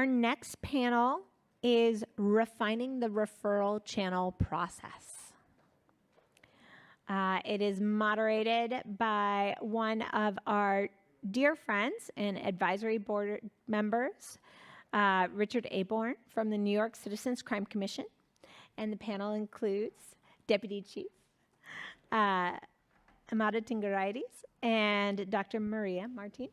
Our next panel is refining the referral channel process. It is moderated by one of our dear friends and advisory board members, Richard Aborn from the New York Citizens Crime Commission. And the panel includes Deputy Chief Amada Tingaraides and Dr. Maria Martinez.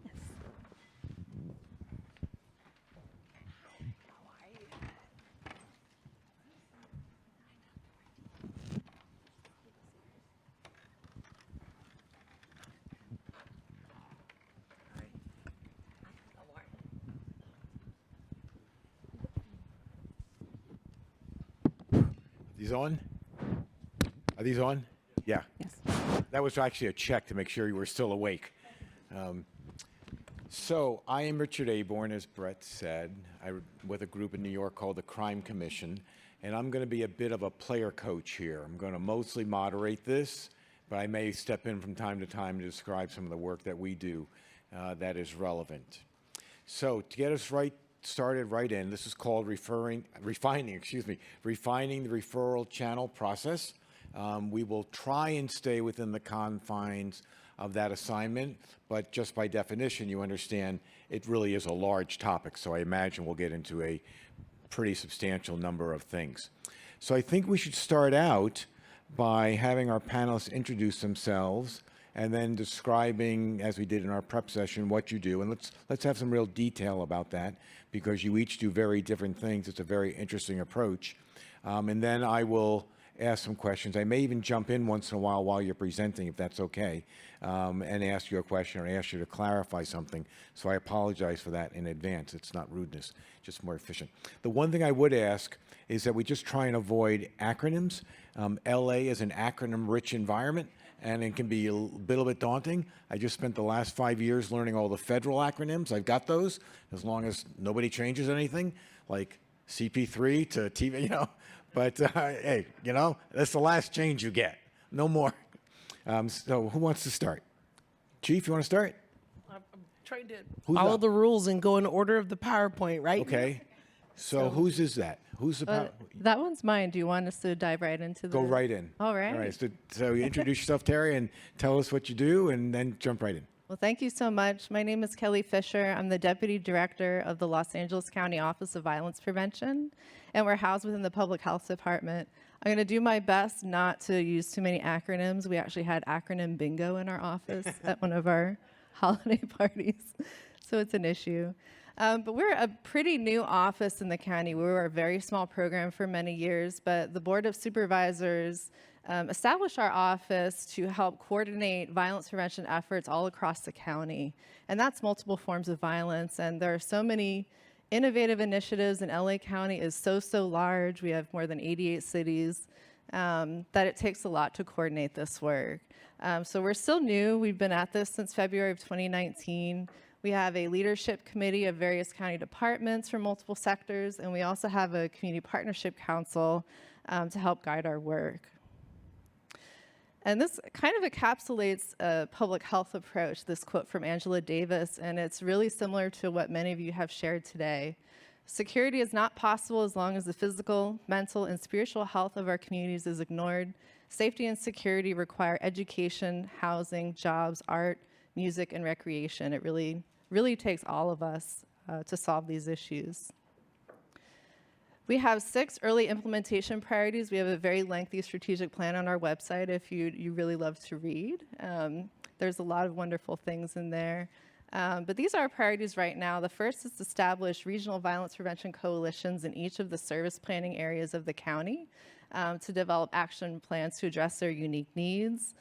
These on? Are these on? Yeah. Yes. That was actually a check to make sure you were still awake. So I am Richard Aborn, as Brett said, with a group in New York called the Crime Commission, and I'm going to be a bit of a player coach here. I'm going to mostly moderate this, but I may step in from time to time to describe some of the work that we do that is relevant. So to get us started right in, this is called refining the referral channel process. We will try and stay within the confines of that assignment, but just by definition, you understand it really is a large topic, so I imagine we'll get into a pretty substantial number of things. So I think we should start out by having our panelists introduce themselves and then describing, as we did in our prep session, what you do. And let's have some real detail about that, because you each do very different things. It's a very interesting approach. And then I will ask some questions. I may even jump in once in a while you're presenting, if that's okay, and ask you a question or ask you to clarify something. So I apologize for that in advance. It's not rudeness, just more efficient. The one thing I would ask is that we just try and avoid acronyms. LA is an acronym-rich environment, and it can be a little bit daunting. I just spent the last 5 years learning all the federal acronyms. I've got those, as long as nobody changes anything, like CP3 to TV, But hey, that's the last change you get. No more. So who wants to start? Chief, you want to start? I'm trying to follow the rules and go in order of the PowerPoint, right? Okay. So whose is that? Who's the That one's mine. Do you want us to dive right into the... Go right in. All right. All right. So you introduce yourself, Terry, and tell us what you do, and then jump right in. Well, thank you so much. My name is Kelly Fisher. I'm the Deputy Director of the Los Angeles County Office of Violence Prevention, and we're housed within the Public Health Department. I'm going to do my best not to use too many acronyms. We actually had acronym bingo in our office at one of our holiday parties, so it's an issue. But we're a pretty new office in the county. We were a very small program for many years, but the Board of Supervisors established our office to help coordinate violence prevention efforts all across the county. And that's multiple forms of violence. And there are so many innovative initiatives, and LA County is so large. We have more than 88 cities, that it takes a lot to coordinate this work. So we're still new. We've been at this since February of 2019. We have a leadership committee of various county departments from multiple sectors, and we also have a community partnership council to help guide our work. And this kind of encapsulates a public health approach, this quote from Angela Davis, and it's really similar to what many of you have shared today. Security is not possible as long as the physical, mental, and spiritual health of our communities is ignored. Safety and security require education, housing, jobs, art, music, and recreation. It really takes all of us to solve these issues. We have 6 early implementation priorities. We have a very lengthy strategic plan on our website if you really love to read. There's a lot of wonderful things in there. But these are our priorities right now. The first is to establish regional violence prevention coalitions in each of the service planning areas of the county to develop action plans to address their unique needs.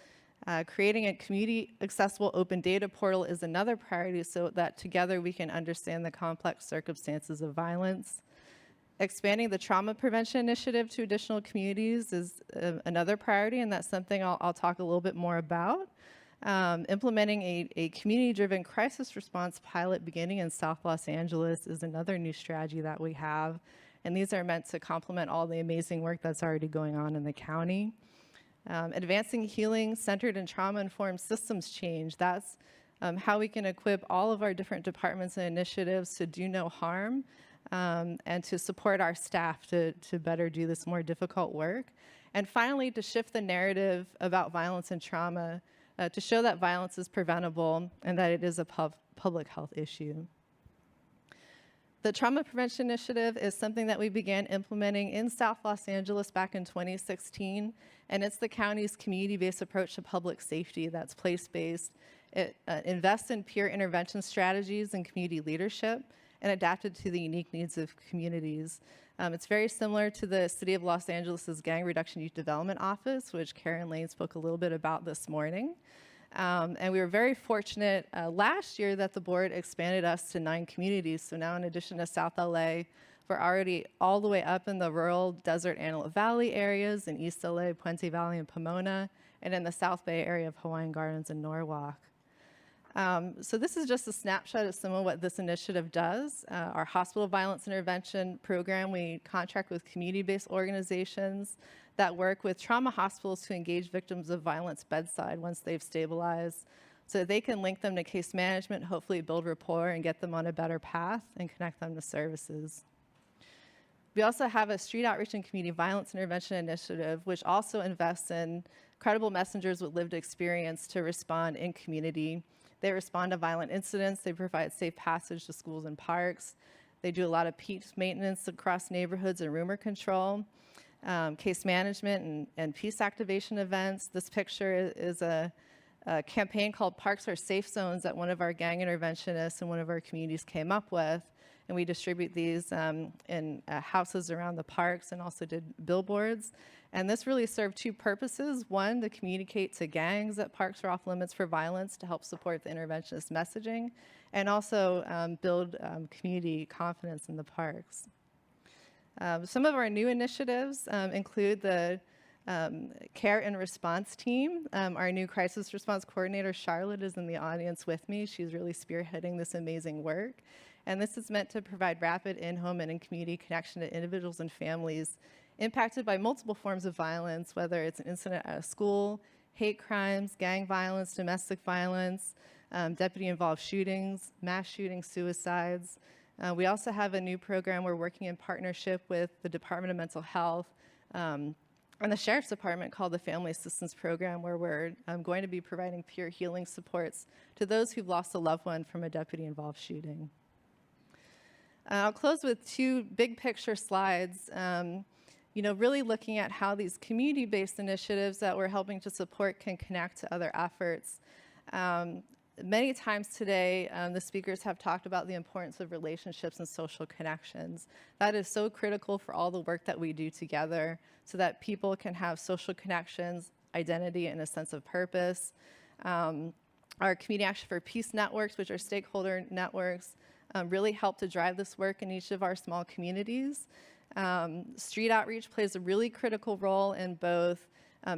Creating a community accessible open data portal is another priority so that together we can understand the complex circumstances of violence. Expanding the trauma prevention initiative to additional communities is another priority, and that's something I'll talk a little bit more about. Implementing a community-driven crisis response pilot beginning in South Los Angeles is another new strategy that we have, and these are meant to complement all the amazing work that's already going on in the county. Advancing healing centered in trauma-informed systems change. That's how we can equip all of our different departments and initiatives to do no harm and to support our staff to better do this more difficult work. And finally, to shift the narrative about violence and trauma to show that violence is preventable and that it is a public health issue. The Trauma Prevention Initiative is something that we began implementing in South Los Angeles back in 2016, and it's the county's community-based approach to public safety that's place-based. It invests in peer intervention strategies and community leadership and adapted to the unique needs of communities. It's very similar to the City of Los Angeles' Gang Reduction Youth Development Office, which Karen Lane spoke a little bit about this morning. And we were very fortunate last year that the board expanded us to 9 communities. So now in addition to South LA, we're already all the way up in the rural desert Antelope Valley areas in East LA, Puente Valley, and Pomona, and in the South Bay area of Hawaiian Gardens and Norwalk. So this is just a snapshot of some of what this initiative does. Our hospital violence intervention program, we contract with community-based organizations that work with trauma hospitals to engage victims of violence bedside once they've stabilized, so they can link them to case management, hopefully build rapport and get them on a better path and connect them to services. We also have a street outreach and community violence intervention initiative, which also invests in credible messengers with lived experience to respond in community. They respond to violent incidents. They provide safe passage to schools and parks. They do a lot of peace maintenance across neighborhoods and rumor control, case management and peace activation events. This picture is a campaign called Parks Are Safe Zones that one of our gang interventionists in one of our communities came up with. And we distribute these in houses around the parks and also did billboards. And this really served 2 purposes. One, to communicate to gangs that parks are off limits for violence to help support the interventionist messaging, and also build community confidence in the parks. Some of our new initiatives include the care and response team. Our new crisis response coordinator, Charlotte, is in the audience with me. She's really spearheading this amazing work. And this is meant to provide rapid in-home and in-community connection to individuals and families impacted by multiple forms of violence, whether it's an incident at a school, hate crimes, gang violence, domestic violence, deputy-involved shootings, mass shootings, suicides. We also have a new program we're working in partnership with the Department of Mental Health and the Sheriff's Department called the Family Assistance Program, where we're going to be providing peer healing supports to those who've lost a loved one from a deputy-involved shooting. I'll close with 2 big picture slides, really looking at how these community-based initiatives that we're helping to support can connect to other efforts. Many times today, the speakers have talked about the importance of relationships and social connections. That is so critical for all the work that we do together so that people can have social connections, identity, and a sense of purpose. Our Community Action for Peace networks, which are stakeholder networks, really help to drive this work in each of our small communities. Street outreach plays a really critical role in both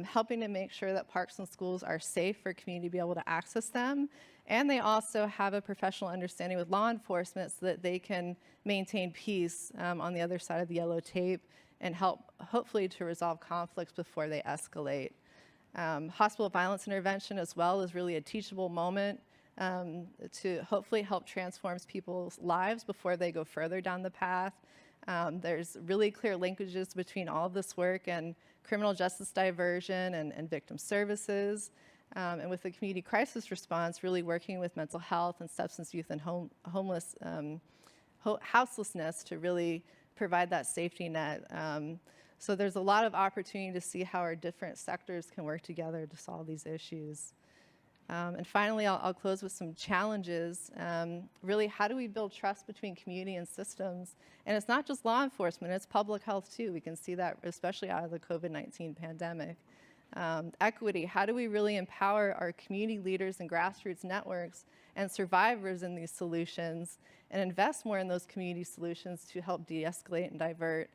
helping to make sure that parks and schools are safe for community to be able to access them, and they also have a professional understanding with law enforcement so that they can maintain peace on the other side of the yellow tape and help, hopefully, to resolve conflicts before they escalate. Hospital violence intervention as well is really a teachable moment to hopefully help transform people's lives before they go further down the path. There's really clear linkages between all of this work and criminal justice diversion and victim services. And with the community crisis response, really working with mental health and substance youth and houselessness to really provide that safety net. So there's a lot of opportunity to see how our different sectors can work together to solve these issues. And finally, I'll close with some challenges. Really, how do we build trust between community and systems? And it's not just law enforcement, it's public health too. We can see that especially out of the COVID-19 pandemic. Equity, how do we really empower our community leaders and grassroots networks and survivors in these solutions and invest more in those community solutions to help de-escalate and divert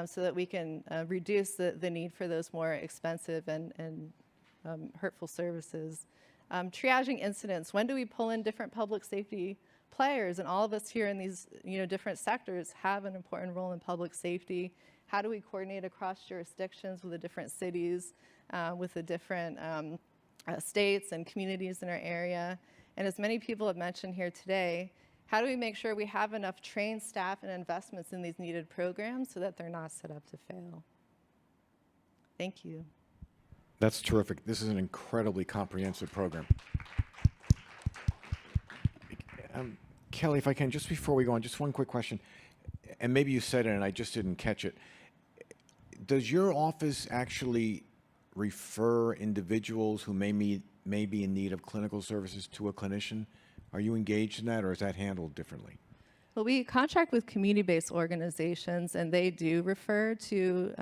so that we can reduce the need for those more expensive and hurtful services. Triaging incidents, when do we pull in different public safety players? And all of us here in these different sectors have an important role in public safety. How do we coordinate across jurisdictions with the different cities, with the different states and communities in our area? And as many people have mentioned here today, How do we make sure we have enough trained staff and investments in these needed programs so that they're not set up to fail? Thank you. That's terrific. This is an incredibly comprehensive program. Kelly, if I can, just before we go on, just one quick question. And maybe you said it and I just didn't catch it. Does your office actually refer individuals who may be in need of clinical services to a clinician? Are you engaged in that, or is that handled differently? Well, we contract with community-based organizations, and they do refer to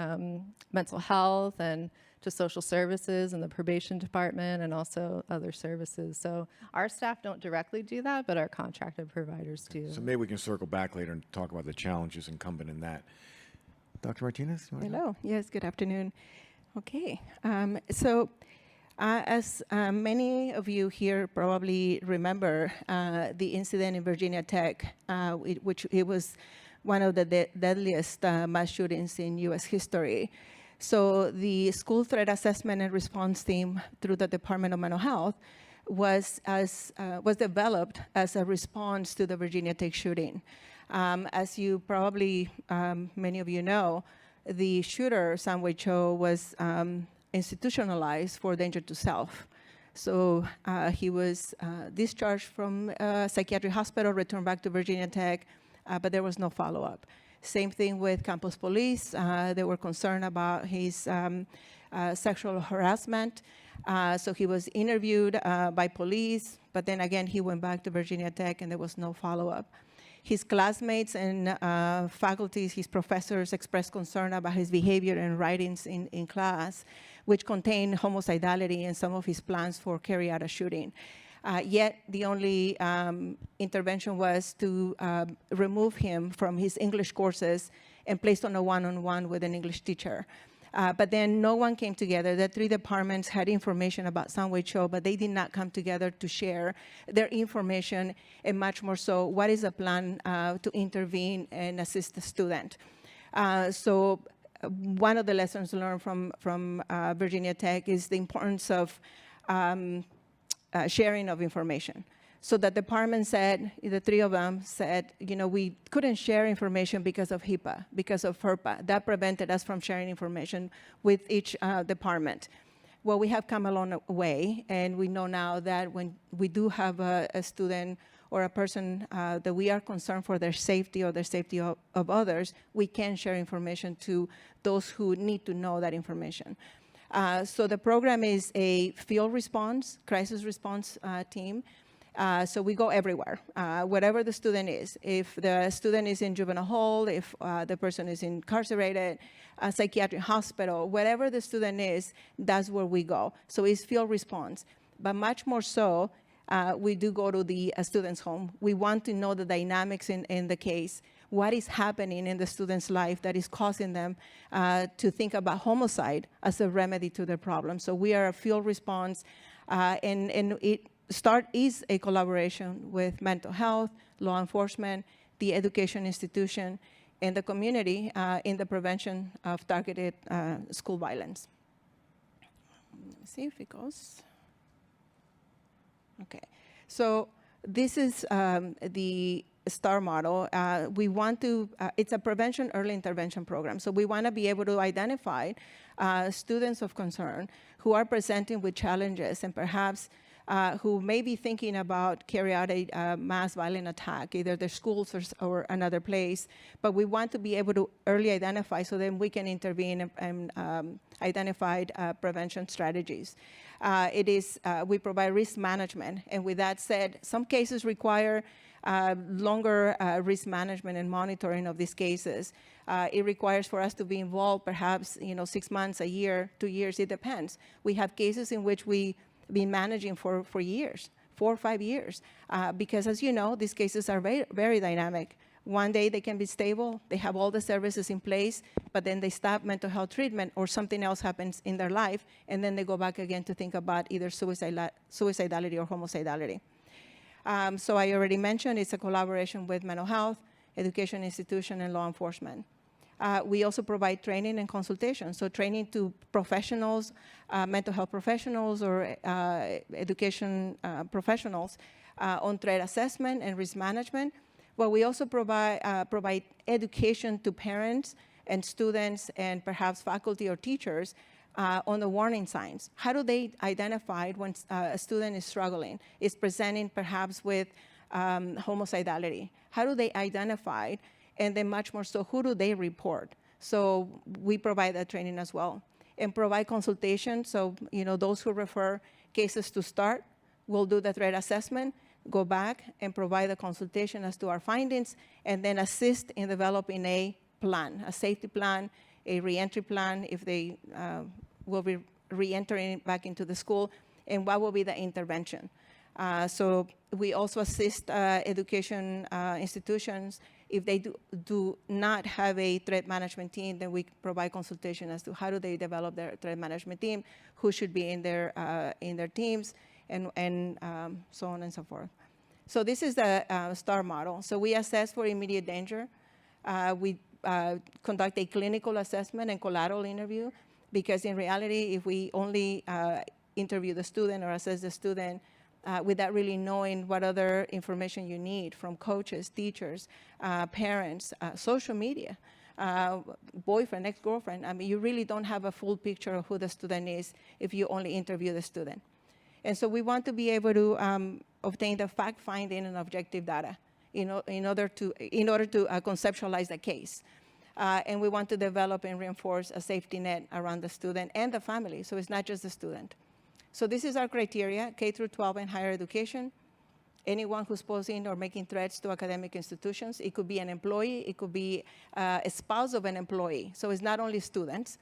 mental health and to social services and the probation department and also other services. So our staff don't directly do that, but our contracted providers do. So maybe we can circle back later and talk about the challenges incumbent in that. Dr. Martinez? You wanna go? Hello. Yes, good afternoon. Okay. As many of you here probably remember, the incident in Virginia Tech, which it was one of the deadliest mass shootings in U.S. history. So the school threat assessment and response team through the Department of Mental Health was developed as a response to the Virginia Tech shooting. As you probably, many of you know, the shooter, Samway Cho, was institutionalized for danger to self. So he was discharged from a psychiatric hospital, returned back to Virginia Tech, but there was no follow-up. Same thing with campus police. They were concerned about his sexual harassment. So he was interviewed by police, but then again, he went back to Virginia Tech and there was no follow-up. His classmates and faculties, his professors expressed concern about his behavior and writings in class, which contained homicidality and some of his plans for carry out a shooting. Yet the only intervention was to remove him from his English courses and placed on a one-on-one with an English teacher. But then no one came together. The three departments had information about Samway Cho, but they did not come together to share their information, and much more so, what is the plan to intervene and assist the student? So one of the lessons learned from Virginia Tech is the importance of sharing of information. So the department said, the three of them said, we couldn't share information because of HIPAA, because of FERPA. That prevented us from sharing information with each department. Well, we have come a long way, and we know now that when we do have a student or a person that we are concerned for their safety or the safety of others, we can share information to those who need to know that information. So the program is a field response, crisis response team. So we go everywhere, wherever the student is. If the student is in juvenile hall, if the person is incarcerated, a psychiatric hospital, wherever the student is, that's where we go. So it's field response. But much more so, we do go to the student's home. We want to know the dynamics in the case, what is happening in the student's life that is causing them to think about homicide as a remedy to their problem. So we are a field response, and it START is a collaboration with mental health, law enforcement, the education institution, and the community in the prevention of targeted school violence. Let me see if it goes. Okay, so this is the STAR model. We want to, it's a prevention early intervention program. So we want to be able to identify students of concern who are presenting with challenges and perhaps who may be thinking about carry out a mass violent attack, either their schools or another place. But we want to be able to early identify so then we can intervene and identify prevention strategies. We provide risk management. And with that said, some cases require longer risk management and monitoring of these cases. It requires for us to be involved perhaps 6 months, a year, 2 years, it depends. We have cases in which we've been managing for years, 4 or 5 years, because as you know, these cases are very, very dynamic. One day they can be stable, they have all the services in place, but then they stop mental health treatment or something else happens in their life, and then they go back again to think about either suicidality or homicidality. So I already mentioned it's a collaboration with mental health, education institution, and law enforcement. We also provide training and consultation. So training to professionals, mental health professionals or education professionals on threat assessment and risk management. But we also provide education to parents and students and perhaps faculty or teachers on the warning signs. How do they identify when a student is struggling, is presenting perhaps with homicidality? How do they identify? And then much more so, who do they report? So we provide that training as well. And provide consultation. So, those who refer cases to START will do the threat assessment, go back and provide a consultation as to our findings, and then assist in developing a plan, a safety plan, a reentry plan if they will be reentering back into the school, and what will be the intervention. So we also assist education institutions. If they do not have a threat management team, then we provide consultation as to how do they develop their threat management team, who should be in their teams, and so on and so forth. So this is the STAR model. So we assess for immediate danger. We conduct a clinical assessment and collateral interview, because in reality, if we only interview the student or assess the student without really knowing what other information you need from coaches, teachers, parents, social media, boyfriend, ex-girlfriend, I mean, you really don't have a full picture of who the student is if you only interview the student. And so we want to be able to obtain the fact-finding and objective data in order to conceptualize the case. And we want to develop and reinforce a safety net around the student and the family, so it's not just the student. So this is our criteria, K through 12 and higher education. Anyone who's posing or making threats to academic institutions. It could be an employee, it could be a spouse of an employee. So it's not only students.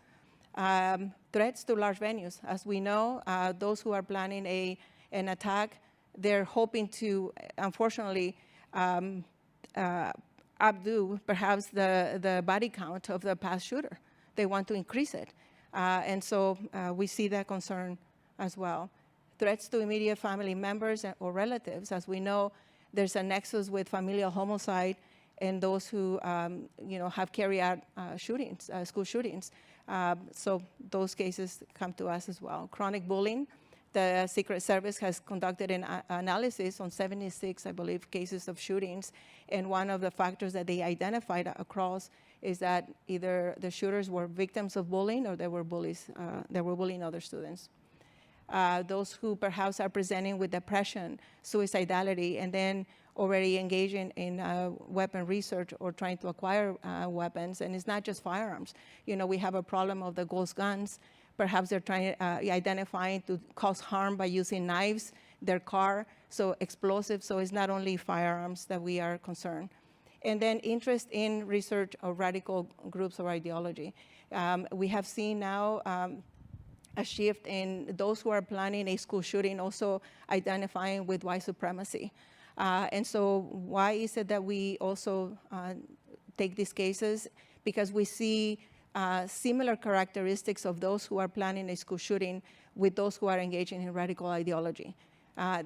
Threats to large venues. As we know, those who are planning an attack, they're hoping to, unfortunately, outdo perhaps the body count of the past shooter. They want to increase it. And so we see that concern as well. Threats to immediate family members or relatives. As we know, there's a nexus with familial homicide and those who have carried out shootings, school shootings. So those cases come to us as well. Chronic bullying. The Secret Service has conducted an analysis on 76, I believe, cases of shootings. And one of the factors that they identified across is that either the shooters were victims of bullying or they were bullies, they were bullying other students. Those who perhaps are presenting with depression, suicidality, and then already engaging in weapon research or trying to acquire weapons. And it's not just firearms. We have a problem of the ghost guns. Perhaps they're trying identifying to cause harm by using knives, their car, so explosives. So it's not only firearms that we are concerned. And then interest in research of radical groups or ideology. We have seen now a shift in those who are planning a school shooting also identifying with white supremacy. And so why is it that we also take these cases? Because we see similar characteristics of those who are planning a school shooting with those who are engaging in radical ideology.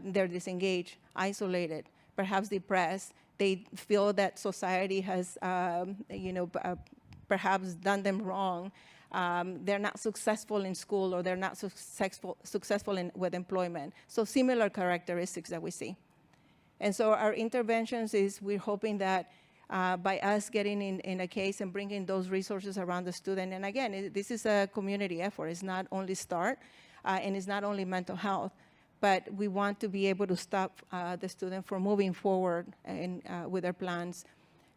They're disengaged, isolated, perhaps depressed. They feel that society has, perhaps done them wrong. They're not successful in school or they're not successful with employment. So similar characteristics that we see. And so our interventions is we're hoping that by us getting in a case and bringing those resources around the student, and again, this is a community effort. It's not only START, and it's not only mental health, but we want to be able to stop the student from moving forward with their plans.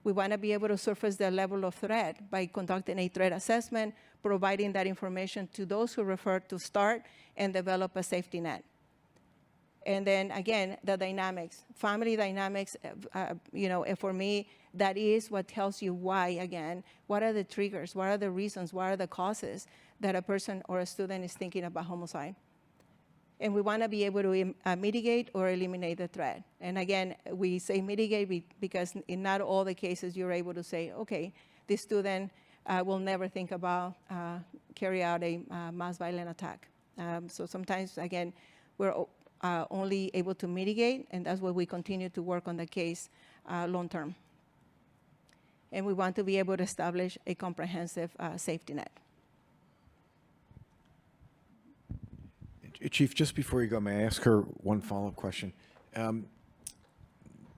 We want to be able to surface the level of threat by conducting a threat assessment, providing that information to those who refer to START, and develop a safety net. And then again, the dynamics, family dynamics, for me, that is what tells you why, again, what are the triggers, what are the reasons, what are the causes that a person or a student is thinking about homicide. And we want to be able to mitigate or eliminate the threat. And again, we say mitigate because in not all the cases you're able to say, okay, this student will never think about carry out a mass violent attack. So sometimes, again, we're only able to mitigate, and that's why we continue to work on the case long term. And we want to be able to establish a comprehensive safety net. Chief, just before you go, may I ask her one follow-up question?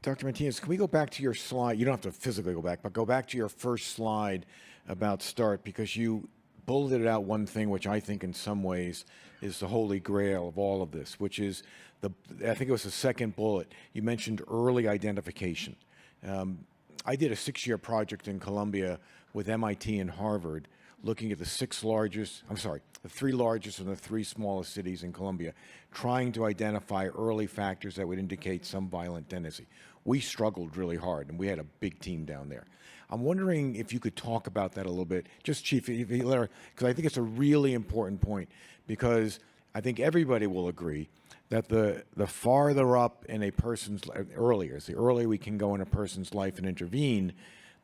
Dr. Martinez, can we go back to your slide? You don't have to physically go back, but go back to your first slide about START, because you bulleted out one thing which I think in some ways is the holy grail of all of this, which is I think it was the second bullet. You mentioned early identification. I did a 6-year project in Columbia with MIT and Harvard looking at the 3 largest and the 3 smallest cities in Colombia, trying to identify early factors that would indicate some violent tendency. We struggled really hard, and we had a big team down there. I'm wondering if you could talk about that a little bit, just Chief, because I think it's a really important point, because I think everybody will agree that the farther up in a person's the earlier we can go in a person's life and intervene,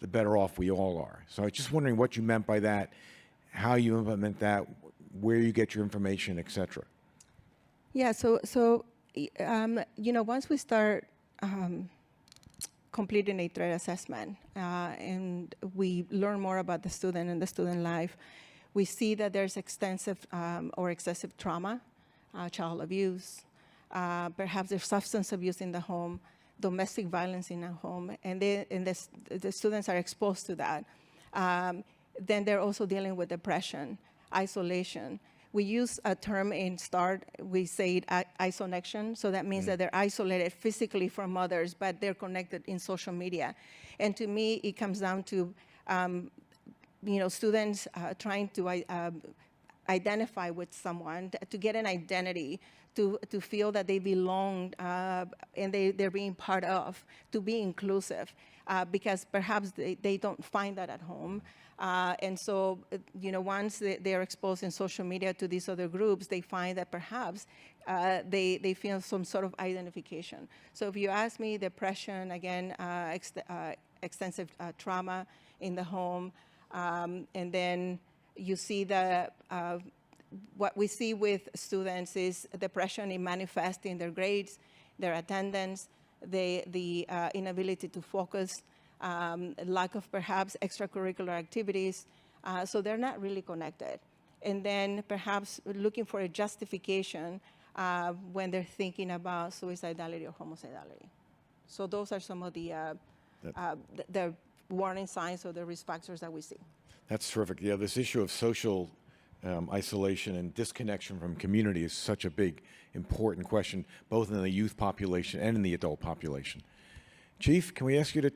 the better off we all are. So I was just wondering what you meant by that, how you implement that, where you get your information, et cetera. Yeah, once we start completing a threat assessment and we learn more about the student and the student life, we see that there's extensive or excessive trauma, child abuse, perhaps there's substance abuse in the home, domestic violence in the home, and the students are exposed to that. Then they're also dealing with depression, isolation. We use a term in START, we say isonection, so that means that they're isolated physically from others, but they're connected in social media. And to me, it comes down to students trying to identify with someone, to get an identity, to feel that they belong and they're being part of, to be inclusive, because perhaps they don't find that at home. And so, once they're exposed in social media to these other groups, they find that perhaps they feel some sort of identification. So if you ask me, depression, again, extensive trauma in the home, and then you see what we see with students is depression. It manifests in their grades, their attendance, the inability to focus, lack of perhaps extracurricular activities, so they're not really connected. And then perhaps looking for a justification when they're thinking about suicidality or homicidality. So those are some of the warning signs or the risk factors that we see. That's terrific. Yeah, this issue of social isolation and disconnection from community is such a big, important question, both in the youth population and in the adult population. Chief, can we ask you to...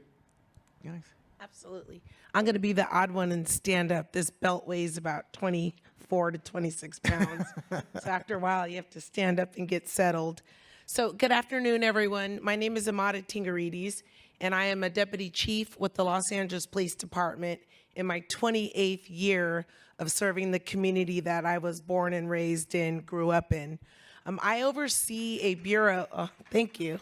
Guys? Absolutely. I'm going to be the odd one and stand up. This belt weighs about 24 to 26 pounds. So after a while, you have to stand up and get settled. So good afternoon, everyone. My name is Amada Tingarides, and I am a deputy chief with the Los Angeles Police Department in my 28th year of serving the community that I was born and raised in, grew up in. I oversee a bureau, thank you.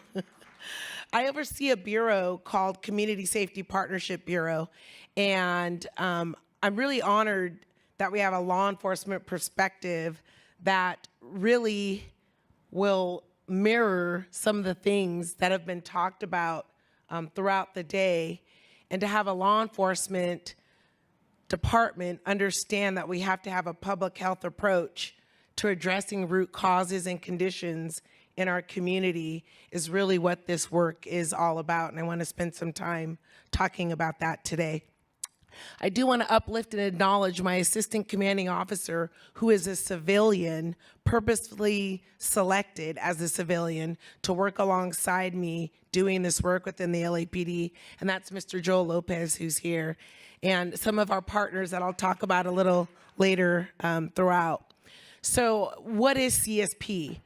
I oversee a bureau called Community Safety Partnership Bureau, and I'm really honored that we have a law enforcement perspective that really will mirror some of the things that have been talked about throughout the day, and to have a law enforcement department understand that we have to have a public health approach to addressing root causes and conditions in our community is really what this work is all about, and I want to spend some time talking about that today. I do want to uplift and acknowledge my assistant commanding officer, who is a civilian, purposefully selected as a civilian to work alongside me doing this work within the LAPD, and that's Mr. Joel Lopez, who's here, and some of our partners that I'll talk about a little later throughout. So what is CSP?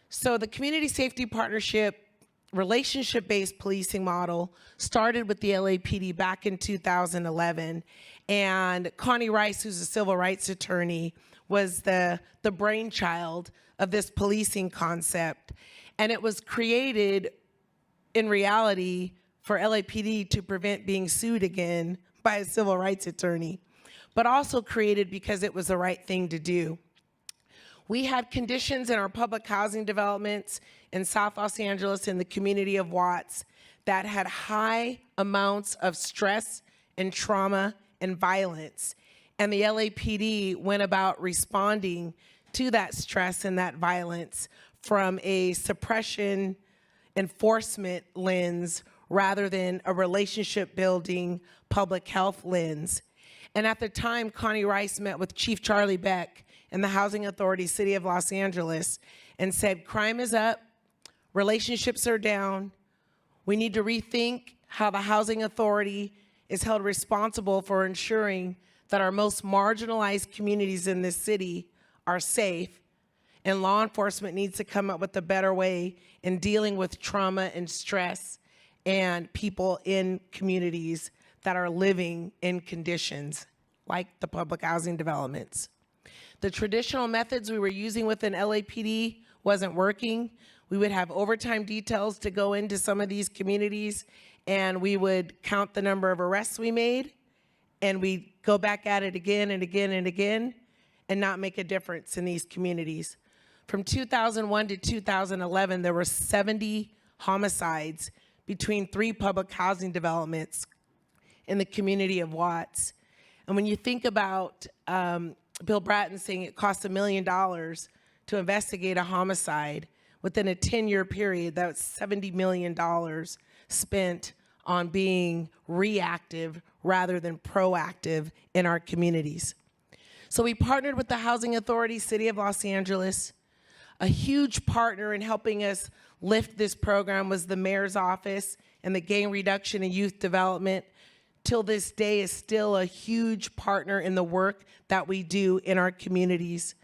So the Community Safety Partnership relationship-based policing model started with the LAPD back in 2011, and Connie Rice, who's a civil rights attorney, was the brainchild of this policing concept, and it was created in reality for LAPD to prevent being sued again by a civil rights attorney, but also created because it was the right thing to do. We had conditions in our public housing developments in South Los Angeles in the community of Watts that had high amounts of stress and trauma and violence. And the LAPD went about responding to that stress and that violence from a suppression enforcement lens rather than a relationship building public health lens. And at the time, Connie Rice met with Chief Charlie Beck and the Housing Authority, City of Los Angeles, and said, crime is up, relationships are down, we need to rethink how the Housing Authority is held responsible for ensuring that our most marginalized communities in this city are safe, and law enforcement needs to come up with a better way in dealing with trauma and stress and people in communities that are living in conditions like the public housing developments. The traditional methods we were using within LAPD wasn't working. We would have overtime details to go into some of these communities, and we would count the number of arrests we made, and we'd go back at it again and again and again, and not make a difference in these communities. From 2001 to 2011, there were 70 homicides between 3 public housing developments in the community of Watts. And when you think about Bill Bratton saying it costs $1 million to investigate a homicide, within a 10-year period, that's $70 million spent on being reactive rather than proactive in our communities. So we partnered with the Housing Authority, City of Los Angeles. A huge partner in helping us lift this program was the mayor's office, and the Gang Reduction and Youth Development till this day is still a huge partner in the work that we do in our communities.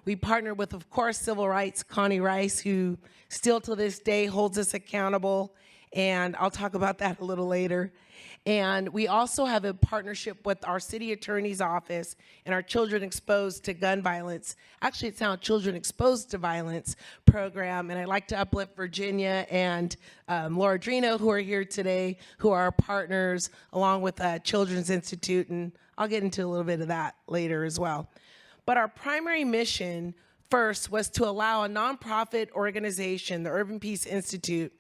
We partnered with, of course, Civil Rights, Connie Rice, who still to this day holds us accountable, and I'll talk about that a little later. And we also have a partnership with our city attorney's office and our Children Exposed to Gun Violence. Actually, it's now Children Exposed to Violence program, and I'd like to uplift Virginia and Laura Drino, who are here today, who are our partners, along with Children's Institute, and I'll get into a little bit of that later as well. But our primary mission first was to allow a nonprofit organization, the Urban Peace Institute,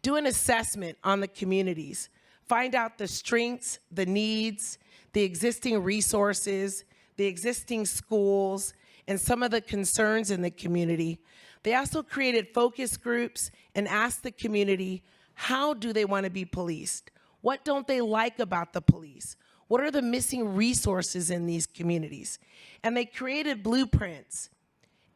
do an assessment on the communities, find out the strengths, the needs, the existing resources, the existing schools, and some of the concerns in the community. They also created focus groups and asked the community, how do they want to be policed? What don't they like about the police? What are the missing resources in these communities? And they created blueprints.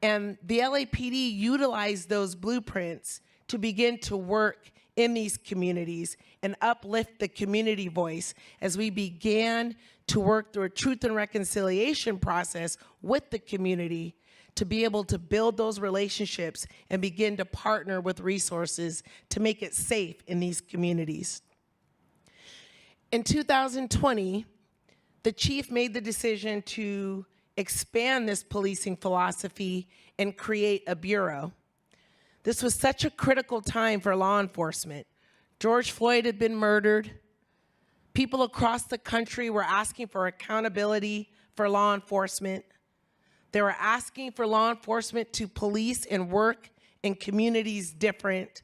And the LAPD utilized those blueprints to begin to work in these communities and uplift the community voice as we began to work through a truth and reconciliation process with the community to be able to build those relationships and begin to partner with resources to make it safe in these communities. In 2020, the chief made the decision to expand this policing philosophy and create a bureau. This was such a critical time for law enforcement. George Floyd had been murdered. People across the country were asking for accountability for law enforcement. They were asking for law enforcement to police and work in communities different.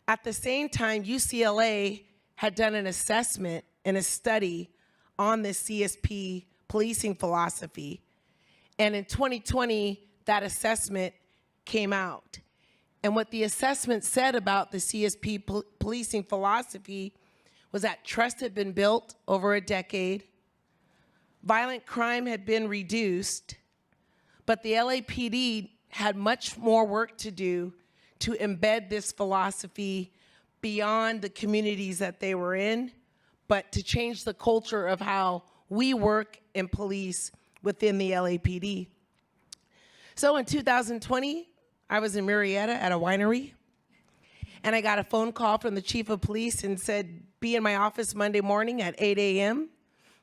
At the same time, UCLA had done an assessment and a study on this CSP policing philosophy. And in 2020, that assessment came out. And what the assessment said about the CSP policing philosophy was that trust had been built over a decade, violent crime had been reduced, but the LAPD had much more work to do to embed this philosophy beyond the communities that they were in, but to change the culture of how we work and police within the LAPD. So in 2020, I was in Murrieta at a winery, and I got a phone call from the chief of police and said, be in my office Monday morning at 8 a.m.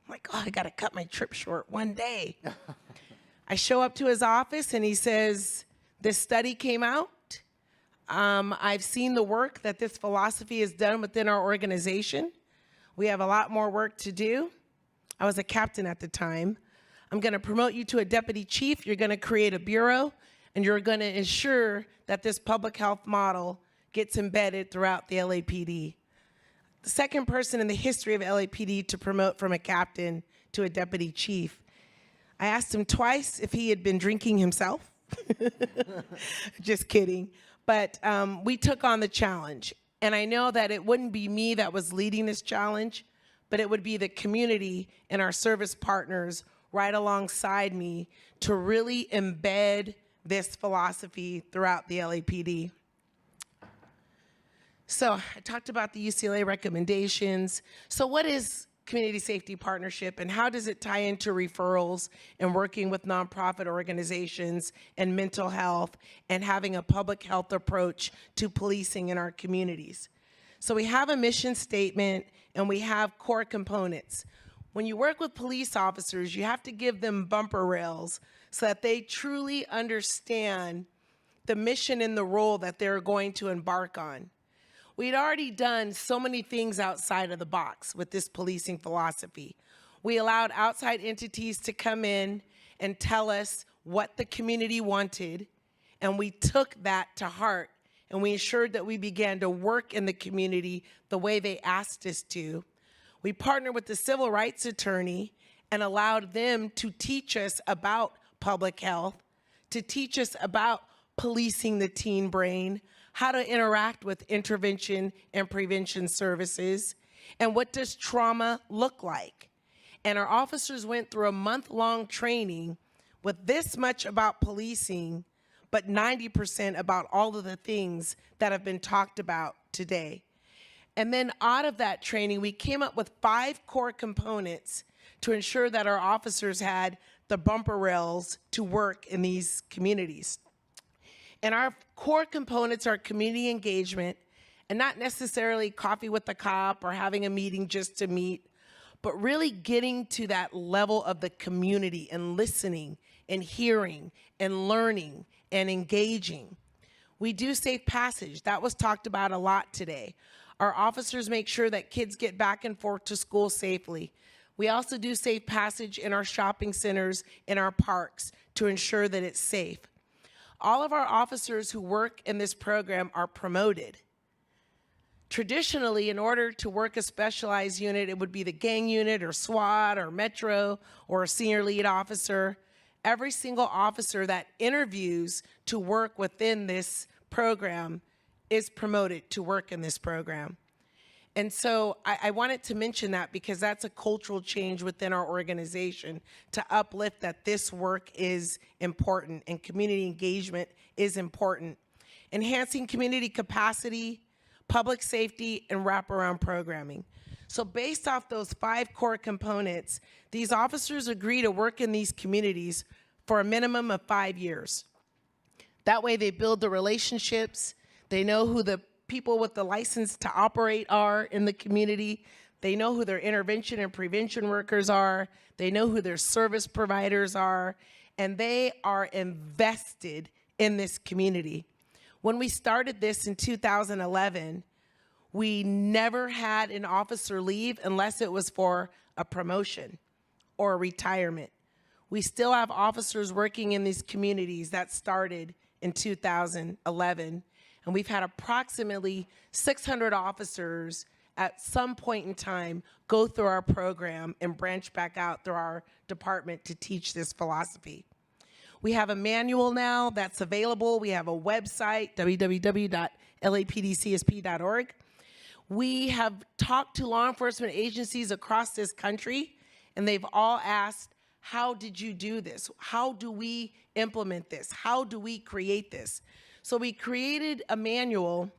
I'm like, oh, I gotta cut my trip short one day. I show up to his office and he says, this study came out. I've seen the work that this philosophy has done within our organization. We have a lot more work to do. I was a captain at the time. I'm gonna promote you to a deputy chief. You're gonna create a bureau, and you're gonna ensure that this public health model gets embedded throughout the LAPD. The second person in the history of LAPD to promote from a captain to a deputy chief. I asked him twice if he had been drinking himself. Just kidding. But we took on the challenge. And I know that it wouldn't be me that was leading this challenge, but it would be the community and our service partners right alongside me to really embed this philosophy throughout the LAPD. So I talked about the UCLA recommendations. So what is community safety partnership, and how does it tie into referrals and working with nonprofit organizations and mental health and having a public health approach to policing in our communities? So we have a mission statement and we have core components. When you work with police officers, you have to give them bumper rails so that they truly understand the mission and the role that they're going to embark on. We'd already done so many things outside of the box with this policing philosophy. We allowed outside entities to come in and tell us what the community wanted, and we took that to heart, and we ensured that we began to work in the community the way they asked us to. We partnered with the civil rights attorney and allowed them to teach us about public health, to teach us about policing the teen brain, how to interact with intervention and prevention services, and what does trauma look like. And our officers went through a month-long training with this much about policing, but 90% about all of the things that have been talked about today. And then out of that training, we came up with 5 core components to ensure that our officers had the bumper rails to work in these communities. And our core components are community engagement, and not necessarily coffee with the cop or having a meeting just to meet, but really getting to that level of the community and listening and hearing and learning and engaging. We do safe passage. That was talked about a lot today. Our officers make sure that kids get back and forth to school safely. We also do safe passage in our shopping centers, in our parks, to ensure that it's safe. All of our officers who work in this program are promoted. Traditionally, in order to work a specialized unit, it would be the gang unit or SWAT or Metro or a senior lead officer. Every single officer that interviews to work within this program is promoted to work in this program. And so I wanted to mention that because that's a cultural change within our organization to uplift that this work is important and community engagement is important. Enhancing community capacity, public safety, and wraparound programming. So based off those 5 core components, these officers agree to work in these communities for a minimum of 5 years. That way they build the relationships, they know who the people with the license to operate are in the community. They know who their intervention and prevention workers are. They know who their service providers are, and they are invested in this community. When we started this in 2011, we never had an officer leave unless it was for a promotion or a retirement. We still have officers working in these communities that started in 2011. And we've had approximately 600 officers at some point in time go through our program and branch back out through our department to teach this philosophy. We have a manual now that's available. We have a website, www.lapdcsp.org. We have talked to law enforcement agencies across this country, and they've all asked, how did you do this? How do we implement this? How do we create this? So we created a manual,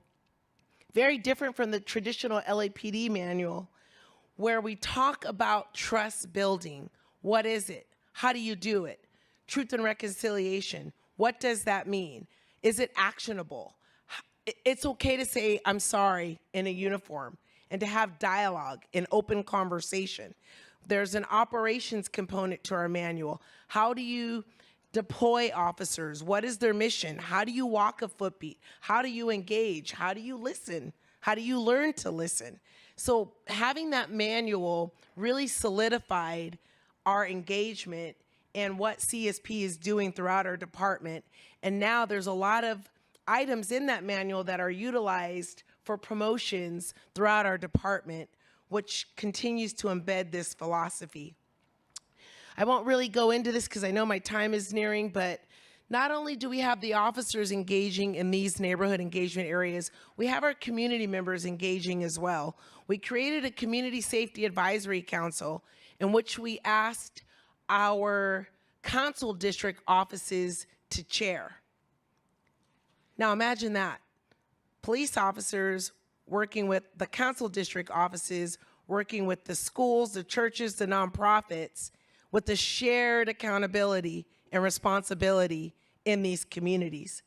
very different from the traditional LAPD manual, where we talk about trust building. What is it? How do you do it? Truth and reconciliation. What does that mean? Is it actionable? It's okay to say, I'm sorry, in a uniform, and to have dialogue and open conversation. There's an operations component to our manual. How do you deploy officers? What is their mission? How do you walk a footbeat? How do you engage? How do you listen? How do you learn to listen? So having that manual really solidified our engagement and what CSP is doing throughout our department. And now there's a lot of items in that manual that are utilized for promotions throughout our department, which continues to embed this philosophy. I won't really go into this because I know my time is nearing, but Not only do we have the officers engaging in these neighborhood engagement areas, we have our community members engaging as well. We created a community safety advisory council in which we asked our council district offices to chair. Now imagine that. Police officers working with the council district offices, working with the schools, the churches, the nonprofits, with the shared accountability and responsibility in these communities.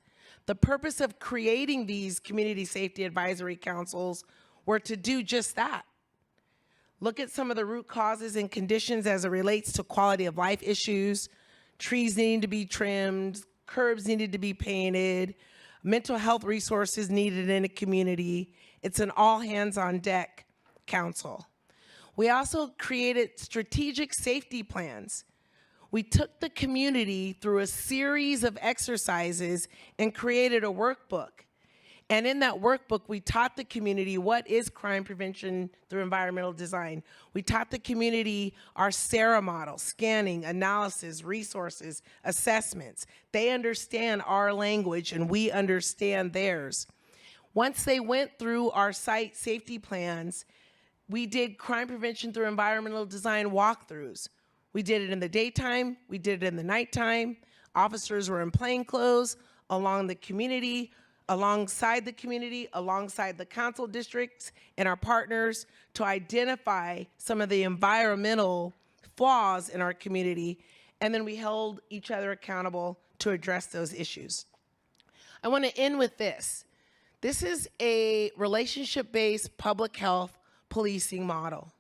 The purpose of creating these community safety advisory councils were to do just that. Look at some of the root causes and conditions as it relates to quality of life issues, trees needing to be trimmed, curbs needed to be painted, mental health resources needed in a community. It's an all hands on deck council. We also created strategic safety plans. We took the community through a series of exercises and created a workbook. And in that workbook, we taught the community what is crime prevention through environmental design. We taught the community our SARA model, scanning, analysis, resources, assessments. They understand our language and we understand theirs. Once they went through our site safety plans, we did crime prevention through environmental design walkthroughs. We did it in the daytime, we did it in the nighttime. Officers were in plain clothes along the community, alongside the council districts and our partners to identify some of the environmental flaws in our community, and then we held each other accountable to address those issues. I want to end with this. This is a relationship-based public health policing model.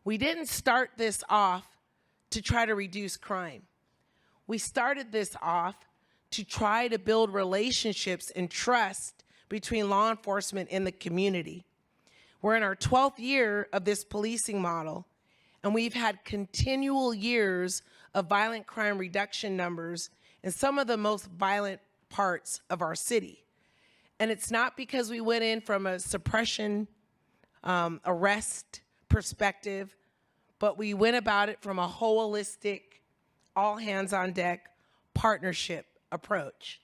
We didn't start this off to try to reduce crime. We started this off to try to build relationships and trust between law enforcement and the community. We're in our 12th year of this policing model, and we've had continual years of violent crime reduction numbers in some of the most violent parts of our city. And it's not because we went in from a suppression, arrest perspective, but we went about it from a holistic, all hands on deck partnership approach.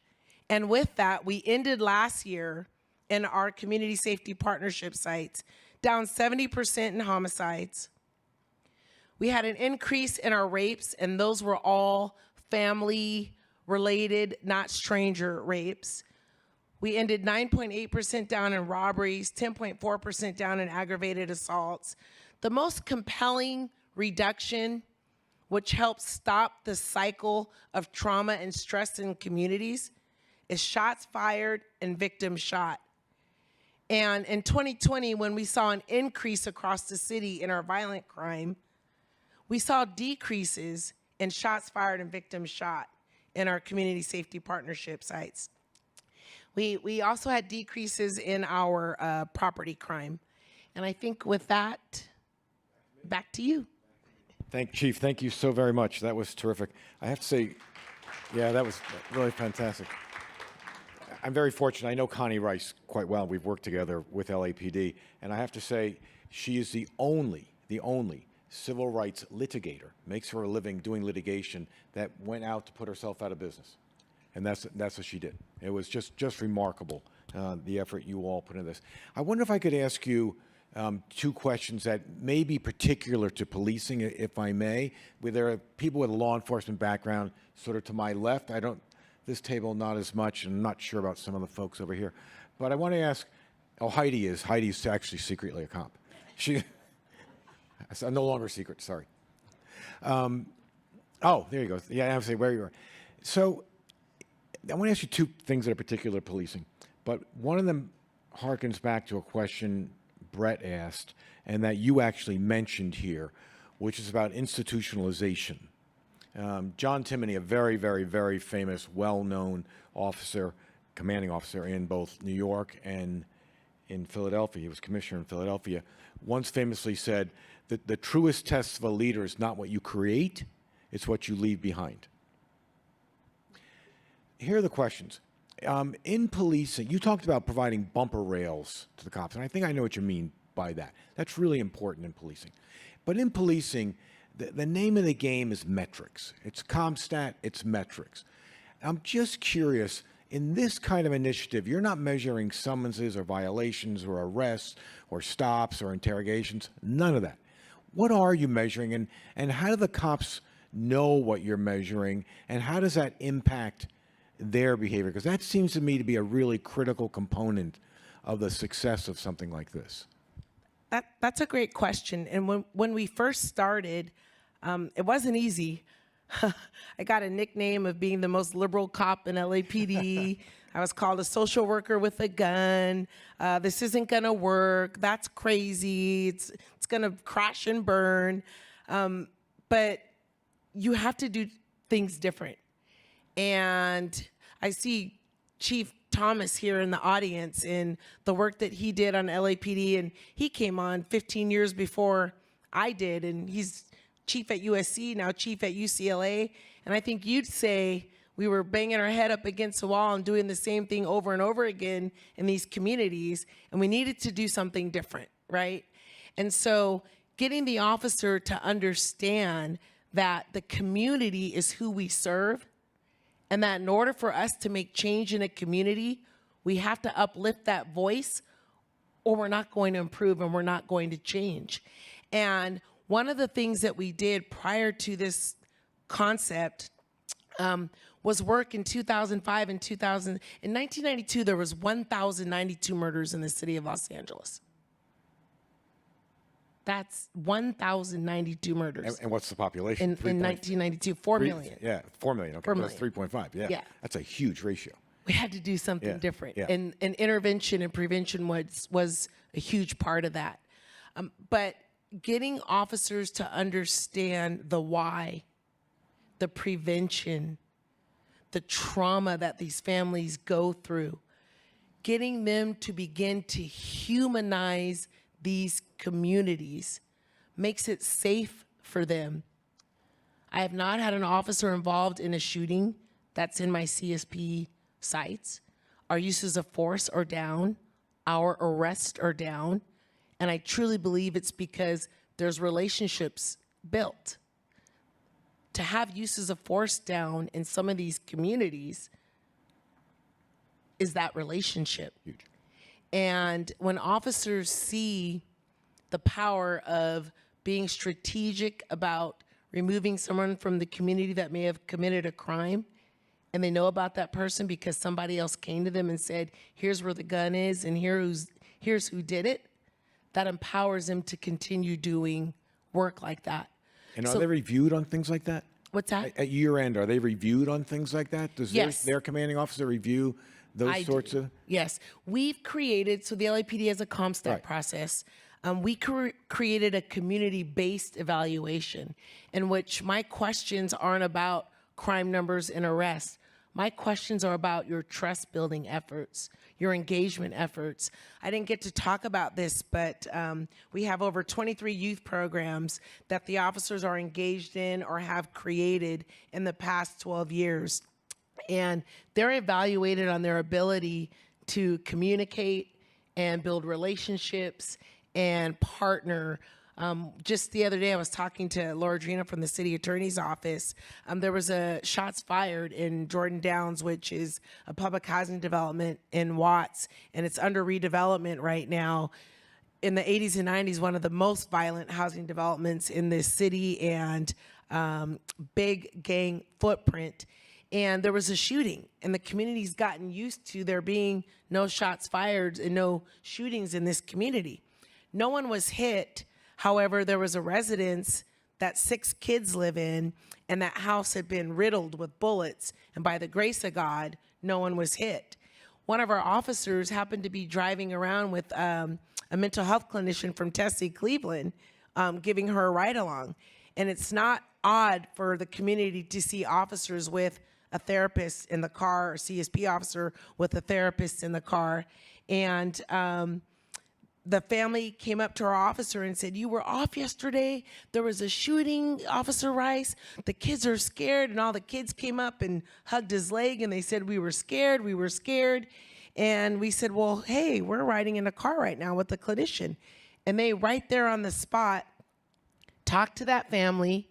And with that, we ended last year in our community safety partnership sites down 70% in homicides. We had an increase in our rapes, and those were all family related, not stranger rapes. We ended 9.8% down in robberies, 10.4% down in aggravated assaults. The most compelling reduction, which helps stop the cycle of trauma and stress in communities, is shots fired and victims shot. And in 2020, when we saw an increase across the city in our violent crime, we saw decreases in shots fired and victims shot in our community safety partnership sites. We also had decreases in our property crime. And I think with that, back to you. Chief, thank you so very much. That was terrific. I have to say, yeah, that was really fantastic. I'm very fortunate. I know Connie Rice quite well. We've worked together with LAPD, and I have to say, she is the only civil rights litigator, makes her a living doing litigation, that went out to put herself out of business. And that's what she did. It was just remarkable, the effort you all put into this. I wonder if I could ask you two questions that may be particular to policing, if I may. Where there are people with a law enforcement background sort of to my left. This table not as much, and I'm not sure about some of the folks over here. But I want to ask, Heidi's actually secretly a cop. I'm no longer secret, sorry. Oh, there you go. Yeah, I have to say where you are. So I want to ask you two things that are particular to policing, but one of them harkens back to a question Brett asked, and that you actually mentioned here, which is about institutionalization. John Timoney, a very, very, very famous, well-known officer, commanding officer in both New York and in Philadelphia, he was commissioner in Philadelphia, once famously said that the truest test of a leader is not what you create, it's what you leave behind. Here are the questions. In policing, you talked about providing bumper rails to the cops, and I think I know what you mean by that. That's really important in policing. But in policing, the name of the game is metrics. It's CompStat, it's metrics. I'm just curious, in this kind of initiative, you're not measuring summonses or violations or arrests or stops or interrogations, none of that. What are you measuring, and how do the cops know what you're measuring, and how does that impact their behavior? Because that seems to me to be a really critical component of the success of something like this. That's a great question. And when we first started, it wasn't easy. I got a nickname of being the most liberal cop in LAPD. I was called a social worker with a gun. This isn't gonna work. That's crazy. It's gonna crash and burn. But you have to do things different. And I see Chief Thomas here in the audience in the work that he did on LAPD, and he came on 15 years before I did, and he's chief at USC, now chief at UCLA. And I think you'd say we were banging our head up against the wall and doing the same thing over and over again in these communities, and we needed to do something different, right? And so getting the officer to understand that the community is who we serve, and that in order for us to make change in a community, we have to uplift that voice, or we're not going to improve and we're not going to change. And one of the things that we did prior to this concept was work in 2005 and 2000. In 1992, there was 1,092 murders in the city of Los Angeles. That's 1,092 murders. And what's the population? In 1992, 4 million. Yeah, 4 million. Okay, 4 that's million. 3.5. Yeah. Yeah. That's a huge ratio. We had to do something Yeah, different. yeah. And intervention and prevention was a huge part of that. But getting officers to understand the why, the prevention, the trauma that these families go through, getting them to begin to humanize these communities makes it safe for them. I have not had an officer involved in a shooting that's in my CSP sites. Our uses of force are down. Our arrests are down. And I truly believe it's because there's relationships built. To have uses of force down in some of these communities is that relationship. Huge. And when officers see the power of being strategic about removing someone from the community that may have committed a crime, and they know about that person because somebody else came to them and said, here's where the gun is and here's who did it, that empowers them to continue doing work like that. And are So- they reviewed on things like that? What's that? At year end, are they reviewed on things like that? Does Yes. their commanding officer review those I sorts do. of? Yes. We've created, so the LAPD has a ComStat Right. process. We created a community-based evaluation in which my questions aren't about crime numbers and arrests. My questions are about your trust-building efforts, your engagement efforts. I didn't get to talk about this, but we have over 23 youth programs that the officers are engaged in or have created in the past 12 years. And they're evaluated on their ability to communicate and build relationships and partner. Just the other day, I was talking to Laura Drina from the city attorney's office. There was a shots fired in Jordan Downs, which is a public housing development in Watts, and it's under redevelopment right now. In the 80s and 90s, one of the most violent housing developments in this city, and big gang footprint. And there was a shooting, and the community's gotten used to there being no shots fired and no shootings in this community. No one was hit. However, there was a residence that 6 kids live in, and that house had been riddled with bullets, and by the grace of God, no one was hit. One of our officers happened to be driving around with a mental health clinician from Tessie, Cleveland, giving her a ride along. And it's not odd for the community to see officers with a therapist in the car, or CSP officer with a therapist in the car. And the family came up to our officer and said, you were off yesterday. There was a shooting, Officer Rice. The kids are scared. And all the kids came up and hugged his leg, and they said, we were scared. We were scared. And we said, well, hey, we're riding in a car right now with the clinician. And they, right there on the spot, talked to that family,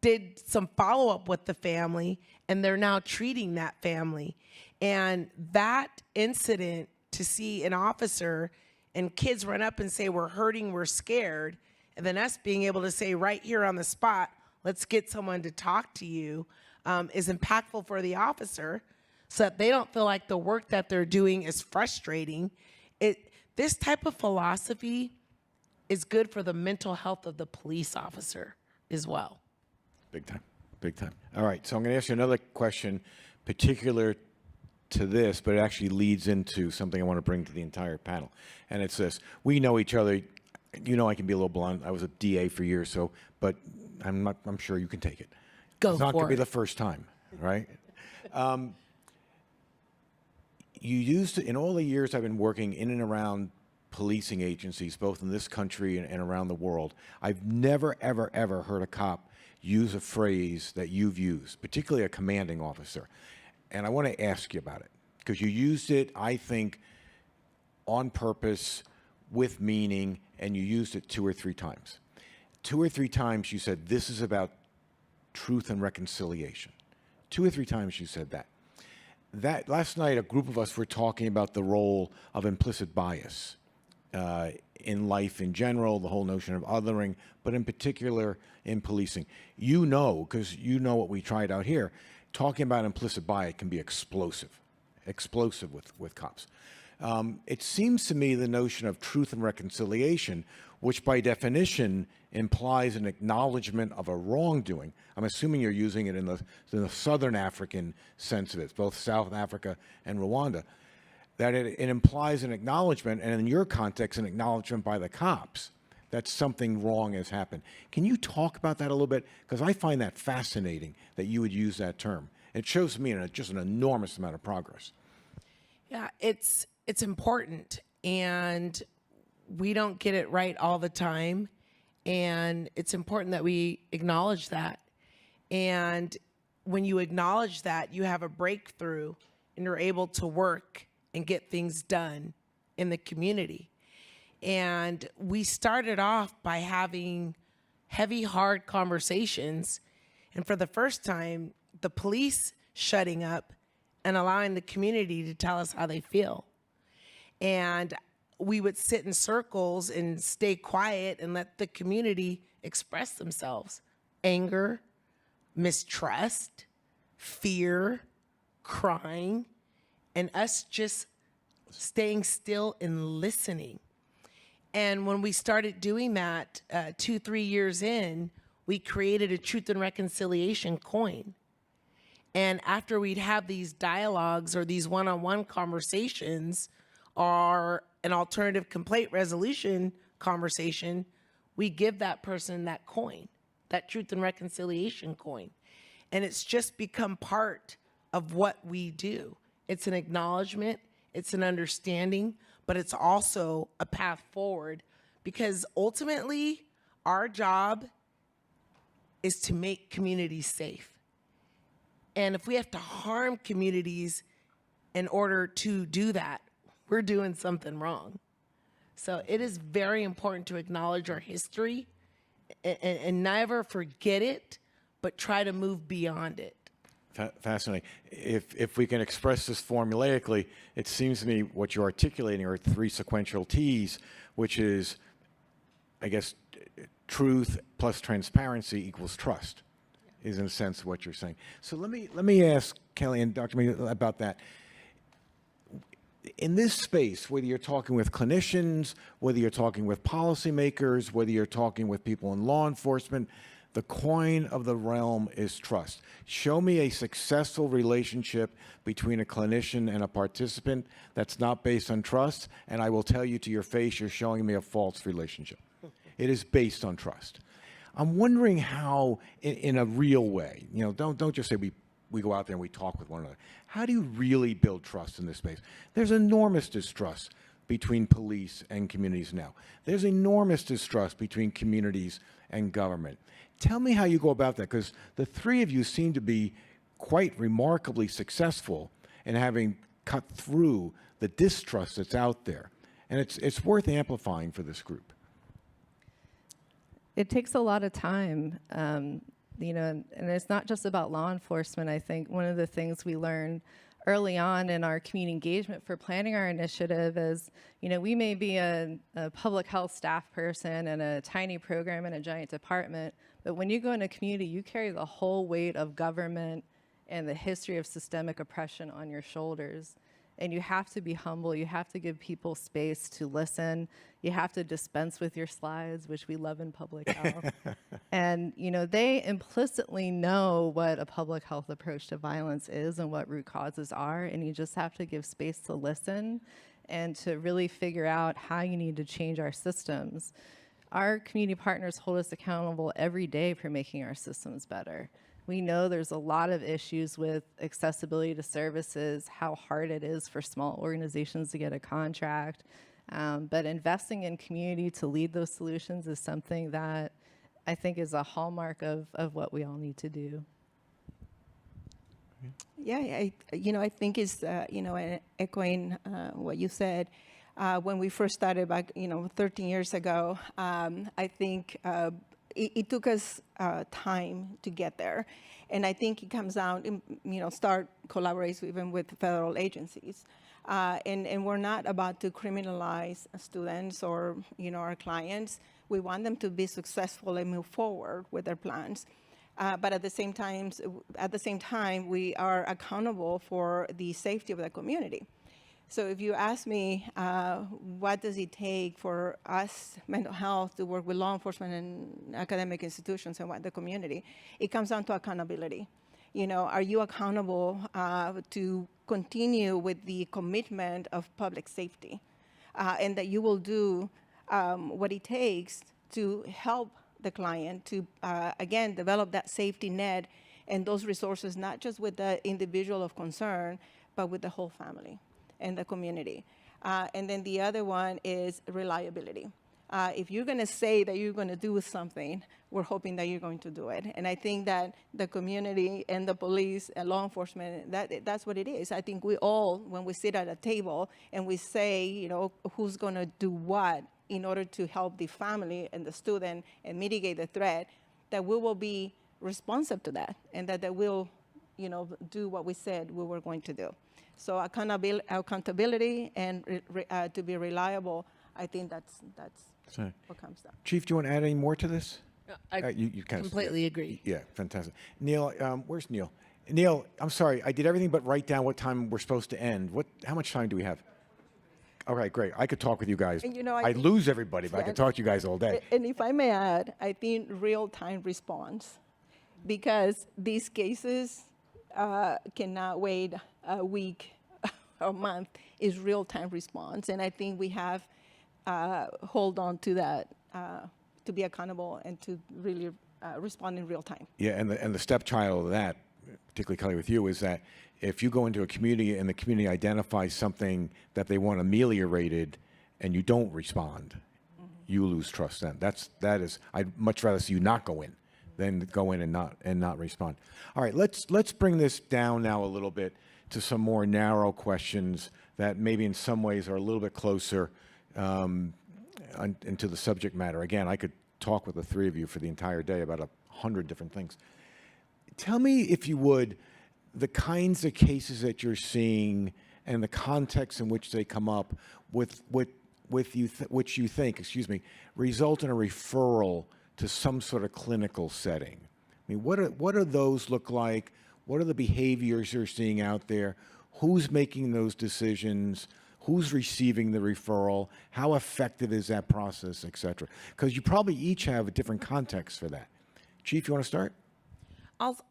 did some follow-up with the family, and they're now treating that family. And that incident, to see an officer and kids run up and say, we're hurting, we're scared, and then us being able to say right here on the spot, let's get someone to talk to you, is impactful for the officer so that they don't feel like the work that they're doing is frustrating. This type of philosophy is good for the mental health of the police officer as well. Big time, big time. All right, so I'm going to ask you another question particular to this, but it actually leads into something I want to bring to the entire panel. And it's this. We know each other. You know I can be a little blunt. I was a DA for years, but I'm sure you can take it. It's not going to be the first time, right? You used to, in all the years I've been working in and around policing agencies, both in this country and around the world, I've never, ever, ever heard a cop use a phrase that you've used, particularly a commanding officer. And I want to ask you about it, because you used it, I think, on purpose, with meaning, and you used it 2 or 3 times. 2 or 3 times you said, this is about truth and reconciliation. 2 or 3 times you said that. Last night, a group of us were talking about the role of implicit bias in life in general, the whole notion of othering, but in particular in policing. You know, because you know what we tried out here, talking about implicit bias can be explosive with cops. It seems to me the notion of truth and reconciliation, which by definition implies an acknowledgement of a wrongdoing. I'm assuming you're using it in the Southern African sense of it, both South Africa and Rwanda, that it implies an acknowledgement, and in your context, an acknowledgement by the cops that something wrong has happened. Can you talk about that a little bit? Because I find that fascinating that you would use that term. It shows me just an enormous amount of progress. Yeah, it's important, and we don't get it right all the time, and it's important that we acknowledge that. And when you acknowledge that, you have a breakthrough and you're able to work and get things done in the community. And we started off by having heavy, hard conversations, and for the first time, the police shutting up and allowing the community to tell us how they feel. And we would sit in circles and stay quiet and let the community express themselves. Anger, mistrust, fear, crying, and us just staying still and listening. And when we started doing that 2-3 years in, we created a Truth and Reconciliation coin. And after we'd have these dialogues or these one-on-one conversations or an alternative complaint resolution conversation, we give that person that coin, that Truth and Reconciliation coin. And it's just become part of what we do. It's an acknowledgement, it's an understanding, but it's also a path forward, because ultimately our job is to make communities safe. And if we have to harm communities in order to do that, we're doing something wrong. So it is very important to acknowledge our history and never forget it, but try to move beyond it. Fascinating. If we can express this formulaically, it seems to me what you're articulating are 3 sequential T's, which is, I guess, truth plus transparency equals trust, is in a sense what you're saying. So let me ask Kelly and Dr. Mee about that. In this space, whether you're talking with clinicians, whether you're talking with policymakers, whether you're talking with people in law enforcement, the coin of the realm is trust. Show me a successful relationship between a clinician and a participant that's not based on trust, and I will tell you to your face, you're showing me a false relationship. It is based on trust. I'm wondering how, in a real way, don't just say we go out there and we talk with one another. How do you really build trust in this space? There's enormous distrust between police and communities now. There's enormous distrust between communities and government. Tell me how you go about that, because the 3 of you seem to be quite remarkably successful in having cut through the distrust that's out there. And it's worth amplifying for this group. It takes a lot of time, and it's not just about law enforcement. I think one of the things we learned early on in our community engagement for planning our initiative is, we may be a public health staff person in a tiny program in a giant department, but when you go in a community, you carry the whole weight of government and the history of systemic oppression on your shoulders. And you have to be humble. You have to give people space to listen. You have to dispense with your slides, which we love in public health. And, they implicitly know what a public health approach to violence is and what root causes are. And you just have to give space to listen and to really figure out how you need to change our systems. Our community partners hold us accountable every day for making our systems better. We know there's a lot of issues with accessibility to services, how hard it is for small organizations to get a contract. But investing in community to lead those solutions is something that I think is a hallmark of what we all need to do. Yeah, I think it's, echoing what you said. When we first started back, 13 years ago, I think it took us time to get there. And I think it comes down, start collaborates even with federal agencies. And we're not about to criminalize students or, our clients. We want them to be successful and move forward with their plans. But at the same time, we are accountable for the safety of the community. So if you ask me, what does it take for us, mental health, to work with law enforcement and academic institutions and the community, it comes down to accountability. Are you accountable to continue with the commitment of public safety, and that you will do what it takes to help the client to, again, develop that safety net and those resources, not just with the individual of concern, but with the whole family and the community. And then the other one is reliability. If you're going to say that you're going to do something, we're hoping that you're going to do it. And I think that the community and the police and law enforcement, that's what it is. I think we all, when we sit at a table and we say, who's going to do what in order to help the family and the student and mitigate the threat, that we will be responsive to that, and that they will, do what we said we were going to do. So accountability and to be reliable, I think that's what comes down. Chief, do you want to add any more to this? I completely agree. Yeah, fantastic. Neil, where's Neil? Neil, I'm sorry, I did everything but write down what time we're supposed to end. How much time do we have? All right, great. I could talk with you guys. And, I lose everybody, but I could talk to you guys all day. And if I may add, I think real-time response, because these cases cannot wait a week or a month, is real-time response. And I think we have hold on to that to be accountable and to really respond in real time. Yeah, and the stepchild of that, particularly Kelly with you, is that if you go into a community and the community identifies something that they want ameliorated and you don't respond, you lose trust then. That is, I'd much rather see you not go in than go in and not respond. All right, let's bring this down now a little bit to some more narrow questions that maybe in some ways are a little bit closer into the subject matter. Again, I could talk with the three of you for the entire day about 100 different things. Tell me, if you would, the kinds of cases that you're seeing and the context in which they come up which you think, result in a referral to some sort of clinical setting. I mean, what do those look like? What are the behaviors you're seeing out there? Who's making those decisions? Who's receiving the referral? How effective is that process, et cetera? Because you probably each have a different context for that. Chief, you want to start?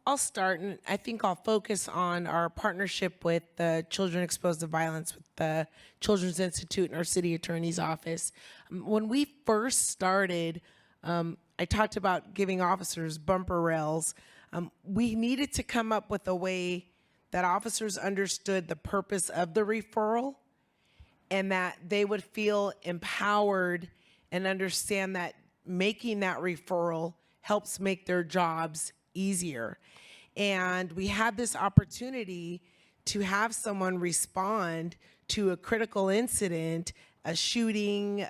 I'll start, and I think I'll focus on our partnership with the Children Exposed to Violence with the Children's Institute and our city attorney's office. When we first started, I talked about giving officers bumper rails. We needed to come up with a way that officers understood the purpose of the referral and that they would feel empowered and understand that making that referral helps make their jobs easier. And we had this opportunity to have someone respond to a critical incident, a shooting,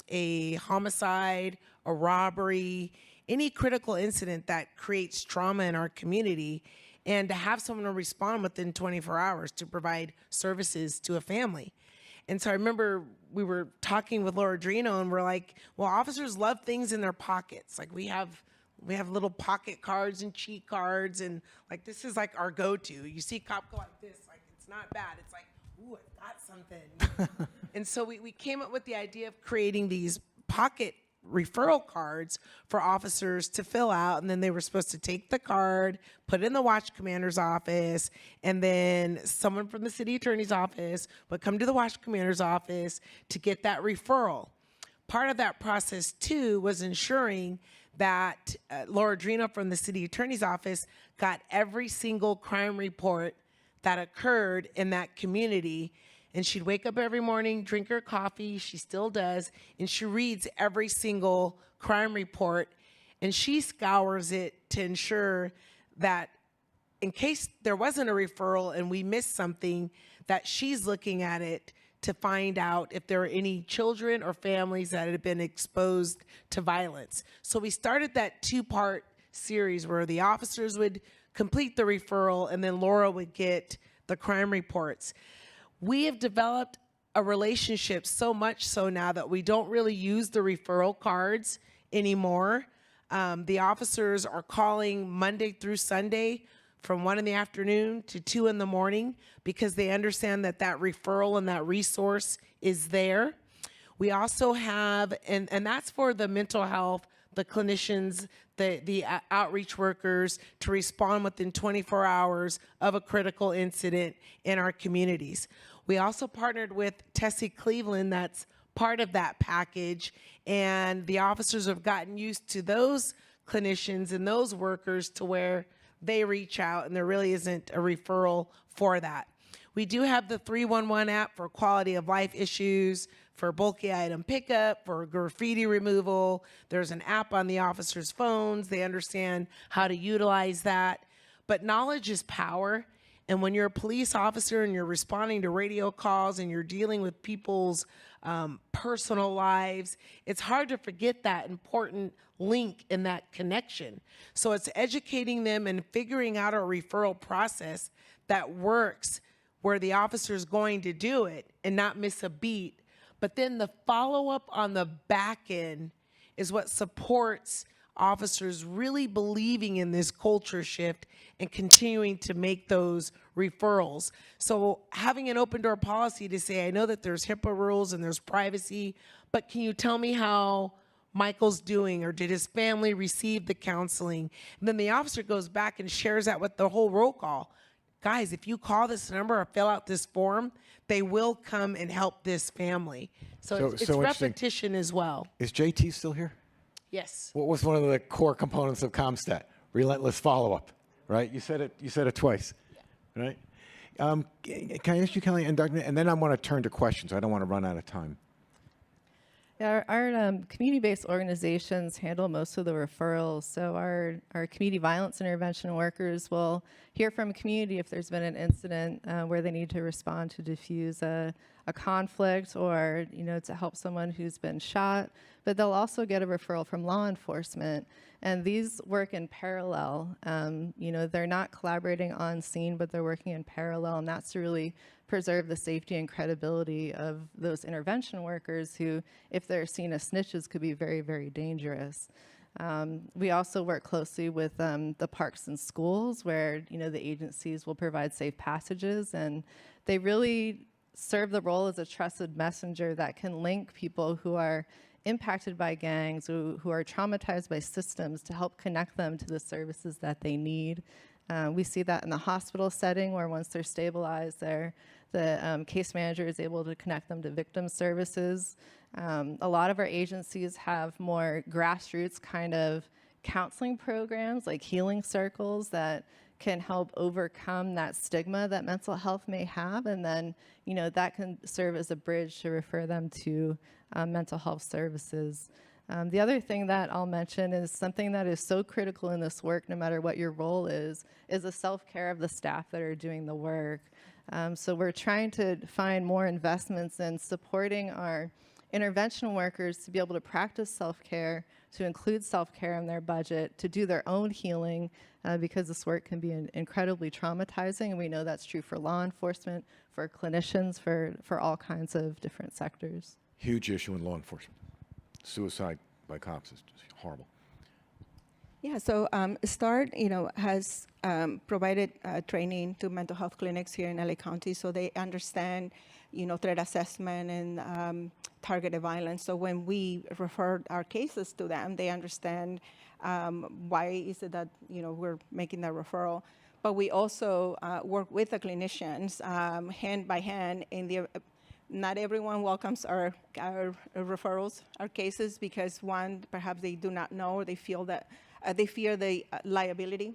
a homicide, a robbery, any critical incident that creates trauma in our community, and to have someone respond within 24 hours to provide services to a family. And so I remember we were talking with Laura Drino, and we're like, well, officers love things in their pockets. Like we have little pocket cards and cheat cards, and like this is like our go-to. You see a cop go like this, like it's not bad. It's like, ooh, I got something. And so we came up with the idea of creating these pocket referral cards for officers to fill out, and then they were supposed to take the card, put it in the watch commander's office, and then someone from the city attorney's office would come to the watch commander's office to get that referral. Part of that process too was ensuring that Laura Drino from the city attorney's office got every single crime report that occurred in that community. And she'd wake up every morning, drink her coffee, she still does, and she reads every single crime report, and she scours it to ensure that in case there wasn't a referral and we missed something, that she's looking at it to find out if there are any children or families that had been exposed to violence. So we started that two-part series where the officers would complete the referral and then Laura would get the crime reports. We have developed a relationship so much so now that we don't really use the referral cards anymore. The officers are calling Monday through Sunday from 1 in the afternoon to 2 in the morning because they understand that that referral and that resource is there. We also have, and that's for the mental health, the clinicians, the outreach workers to respond within 24 hours of a critical incident in our communities. We also partnered with Tessie Cleveland, that's part of that package, and the officers have gotten used to those clinicians and those workers to where they reach out and there really isn't a referral for that. We do have the 311 app for quality of life issues, for bulky item pickup, for graffiti removal. There's an app on the officers' phones. They understand how to utilize that. But knowledge is power. And when you're a police officer and you're responding to radio calls and you're dealing with people's personal lives, it's hard to forget that important link in that connection. So it's educating them and figuring out a referral process that works where the officer is going to do it and not miss a beat. But then the follow-up on the back end is what supports officers really believing in this culture shift and continuing to make those referrals. So having an open door policy to say, I know that there's HIPAA rules and there's privacy, but can you tell me how Michael's doing, or did his family receive the counseling? And then the officer goes back and shares that with the whole roll call. Guys, if you call this number or fill out this form, they will come and help this family. So it's repetition as well. Is JT still here? Yes. What was one of the core components of CompStat? Relentless follow-up, right? You said it twice, right? Can I ask you, Kelly, and Dr., and then I want to turn to questions. I don't want to run out of time. Yeah, our community-based organizations handle most of the referrals. So our community violence intervention workers will hear from a community if there's been an incident where they need to respond to diffuse a conflict, or to help someone who's been shot. But they'll also get a referral from law enforcement, and these work in parallel. They're not collaborating on scene, but they're working in parallel, and that's to really preserve the safety and credibility of those intervention workers who, if they're seen as snitches, could be very, very dangerous. We also work closely with the parks and schools where, the agencies will provide safe passages, and they really serve the role as a trusted messenger that can link people who are impacted by gangs, who are traumatized by systems, to help connect them to the services that they need. We see that in the hospital setting, where once they're stabilized, the case manager is able to connect them to victim services. A lot of our agencies have more grassroots kind of counseling programs, like healing circles, that can help overcome that stigma that mental health may have, and then that can serve as a bridge to refer them to mental health services. The other thing that I'll mention is something that is so critical in this work, no matter what your role is the self-care of the staff that are doing the work. So we're trying to find more investments in supporting our intervention workers to be able to practice self-care, to include self-care in their budget, to do their own healing, because this work can be incredibly traumatizing, and we know that's true for law enforcement, for clinicians, for all kinds of different sectors. Huge issue in law enforcement. Suicide by cops is just horrible. Yeah, so START, has provided training to mental health clinics here in LA County, so they understand, threat assessment and targeted violence. So when we refer our cases to them, they understand why is it that we're making that referral. But we also work with the clinicians hand by hand in the. Not everyone welcomes our referrals, our cases, because one, perhaps they do not know, or they feel that they fear the liability.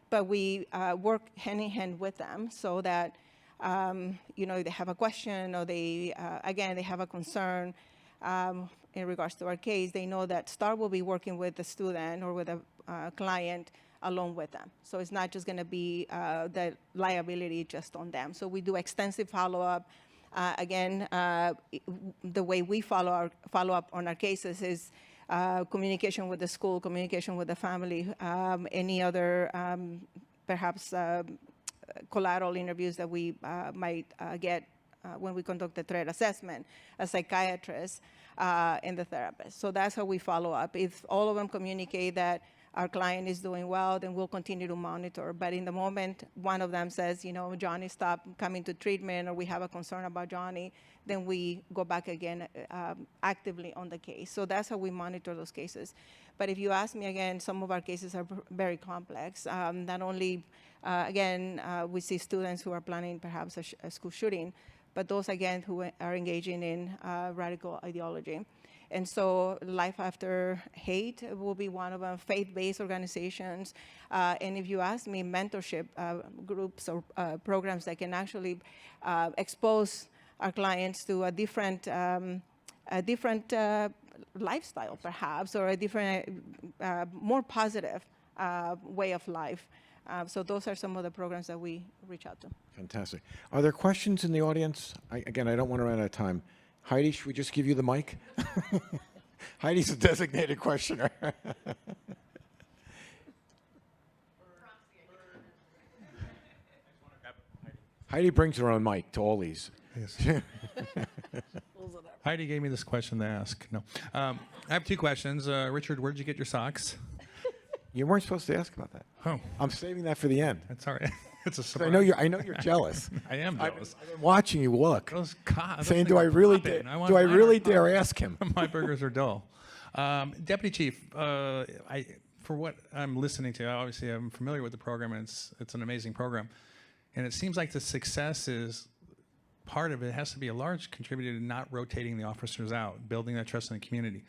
But we work hand in hand with them so that they have a question or they have a concern in regards to our case. They know that STAR will be working with the student or with a client along with them. So it's not just going to be the liability just on them. So we do extensive follow-up. The way we follow up on our cases is communication with the school, communication with the family, any other perhaps collateral interviews that we might get when we conduct the threat assessment, a psychiatrist, and the therapist. So that's how we follow up. If all of them communicate that our client is doing well, then we'll continue to monitor. But in the moment one of them says, Johnny stopped coming to treatment, or we have a concern about Johnny, then we go back again actively on the case. So that's how we monitor those cases. But if you ask me again, some of our cases are very complex. Not only, we see students who are planning perhaps a school shooting, but those, again, who are engaging in radical ideology. And so Life After Hate will be one of them, faith-based organizations. And if you ask me, mentorship groups or programs that can actually expose our clients to a different lifestyle, perhaps, or a different, more positive way of life. So those are some of the programs that we reach out to. Fantastic. Are there questions in the audience? I don't want to run out of time. Heidi, should we just give you the mic? Heidi's a designated questioner. Heidi brings her own mic to all these. Yes. Heidi gave me this question to ask. No, I have two questions. Richard, where did you get your socks? You weren't supposed to ask about that. Oh, I'm saving that for the end. that's all right. It's a surprise. I know you're jealous. I am jealous. I've been watching you look, Those saying, do I really dare ask him? My burgers are dull. Deputy Chief, for what I'm listening to, obviously I'm familiar with the program, and it's an amazing program. And it seems like the success is part of it has to be a large contributor to not rotating the officers out, building that trust in the community.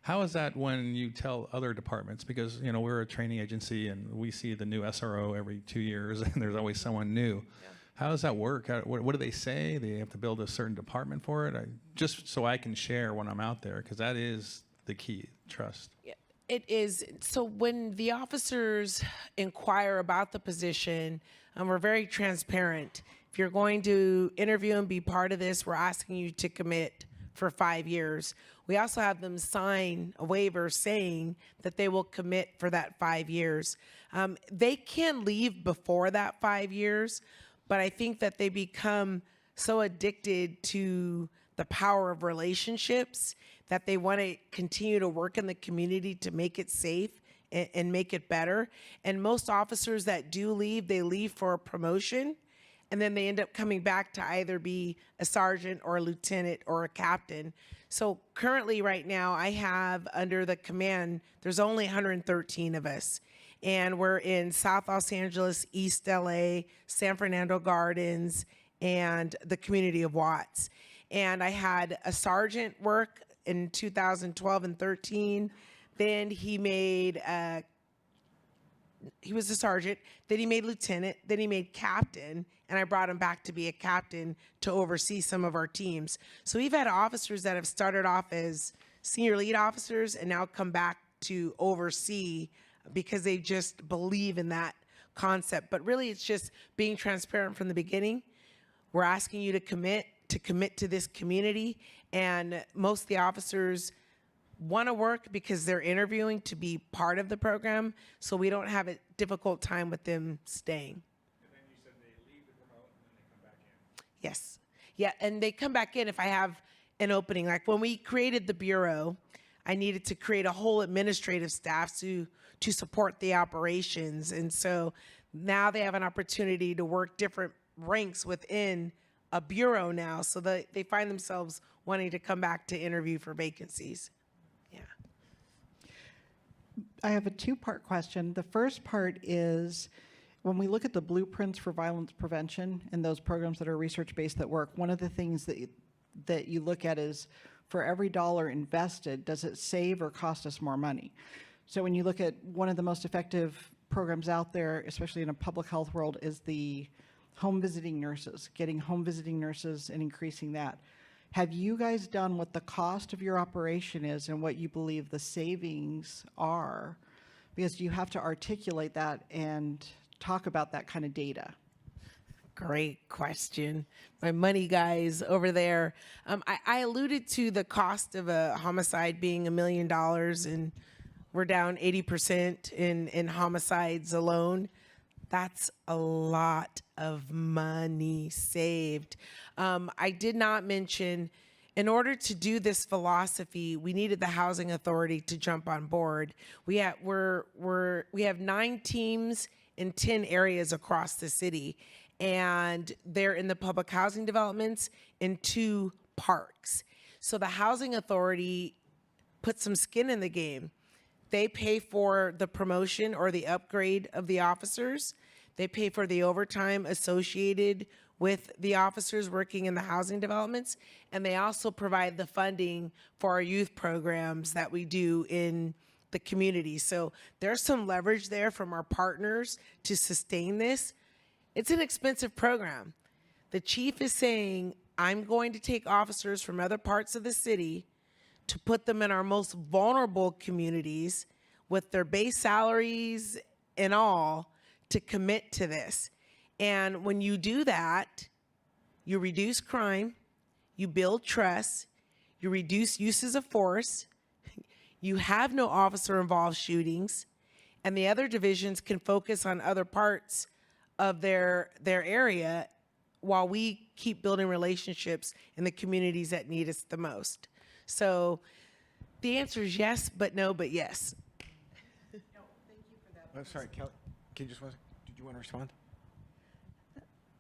How is that when you tell other departments? Because, we're a training agency and we see the new SRO every 2 years and there's always someone new. Yeah. How does that work? What do they say? They have to build a certain department for it? Just so I can share when I'm out there, because that is the key, trust. Yeah, it is. So when the officers inquire about the position, we're very transparent. If you're going to interview and be part of this, we're asking you to commit for 5 years. We also have them sign a waiver saying that they will commit for that 5 years. They can leave before that 5 years, but I think that they become so addicted to the power of relationships that they want to continue to work in the community to make it safe and make it better. And most officers that do leave, they leave for a promotion, and then they end up coming back to either be a sergeant or a lieutenant or a captain. So currently right now I have under the command, there's only 113 of us. And we're in South Los Angeles, East LA, San Fernando Gardens, and the community of Watts. And I had a sergeant work in 2012 and 13. Then he was a sergeant, then he made lieutenant, then he made captain, and I brought him back to be a captain to oversee some of our teams. So we've had officers that have started off as senior lead officers and now come back to oversee because they just believe in that concept. But really, it's just being transparent from the beginning. We're asking you to commit to this community, and most of the officers want to work because they're interviewing to be part of the program, so we don't have a difficult time with them staying. And then you said they leave the remote and then they come back in. Yes. Yeah, and they come back in if I have an opening. Like when we created the bureau, I needed to create a whole administrative staff to support the operations. And so now they have an opportunity to work different ranks within a bureau now, so that they find themselves wanting to come back to interview for vacancies. Yeah. I have a two-part question. The first part is, when we look at the blueprints for violence prevention and those programs that are research-based that work, one of the things that you look at is, for every dollar invested, does it save or cost us more money? So when you look at one of the most effective programs out there, especially in a public health world, is the home visiting nurses, getting home visiting nurses and increasing that. Have you guys done what the cost of your operation is and what you believe the savings are? Because you have to articulate that and talk about that kind of data. Great question. My money guys over there. I alluded to the cost of a homicide being $1 million, and we're down 80% in homicides alone. That's a lot of money saved. I did not mention, in order to do this philosophy, we needed the housing authority to jump on board. We have 9 teams in 10 areas across the city, and they're in the public housing developments in 2 parks. So the housing authority put some skin in the game. They pay for the promotion or the upgrade of the officers. They pay for the overtime associated with the officers working in the housing developments. And they also provide the funding for our youth programs that we do in the community. So there's some leverage there from our partners to sustain this. It's an expensive program. The chief is saying, I'm going to take officers from other parts of the city to put them in our most vulnerable communities with their base salaries and all to commit to this. And when you do that, you reduce crime, you build trust, you reduce uses of force, you have no officer-involved shootings, and the other divisions can focus on other parts of their area while we keep building relationships in the communities that need us the most. So the answer is yes, but no, but yes. I'm sorry, Kelly, did you want to respond?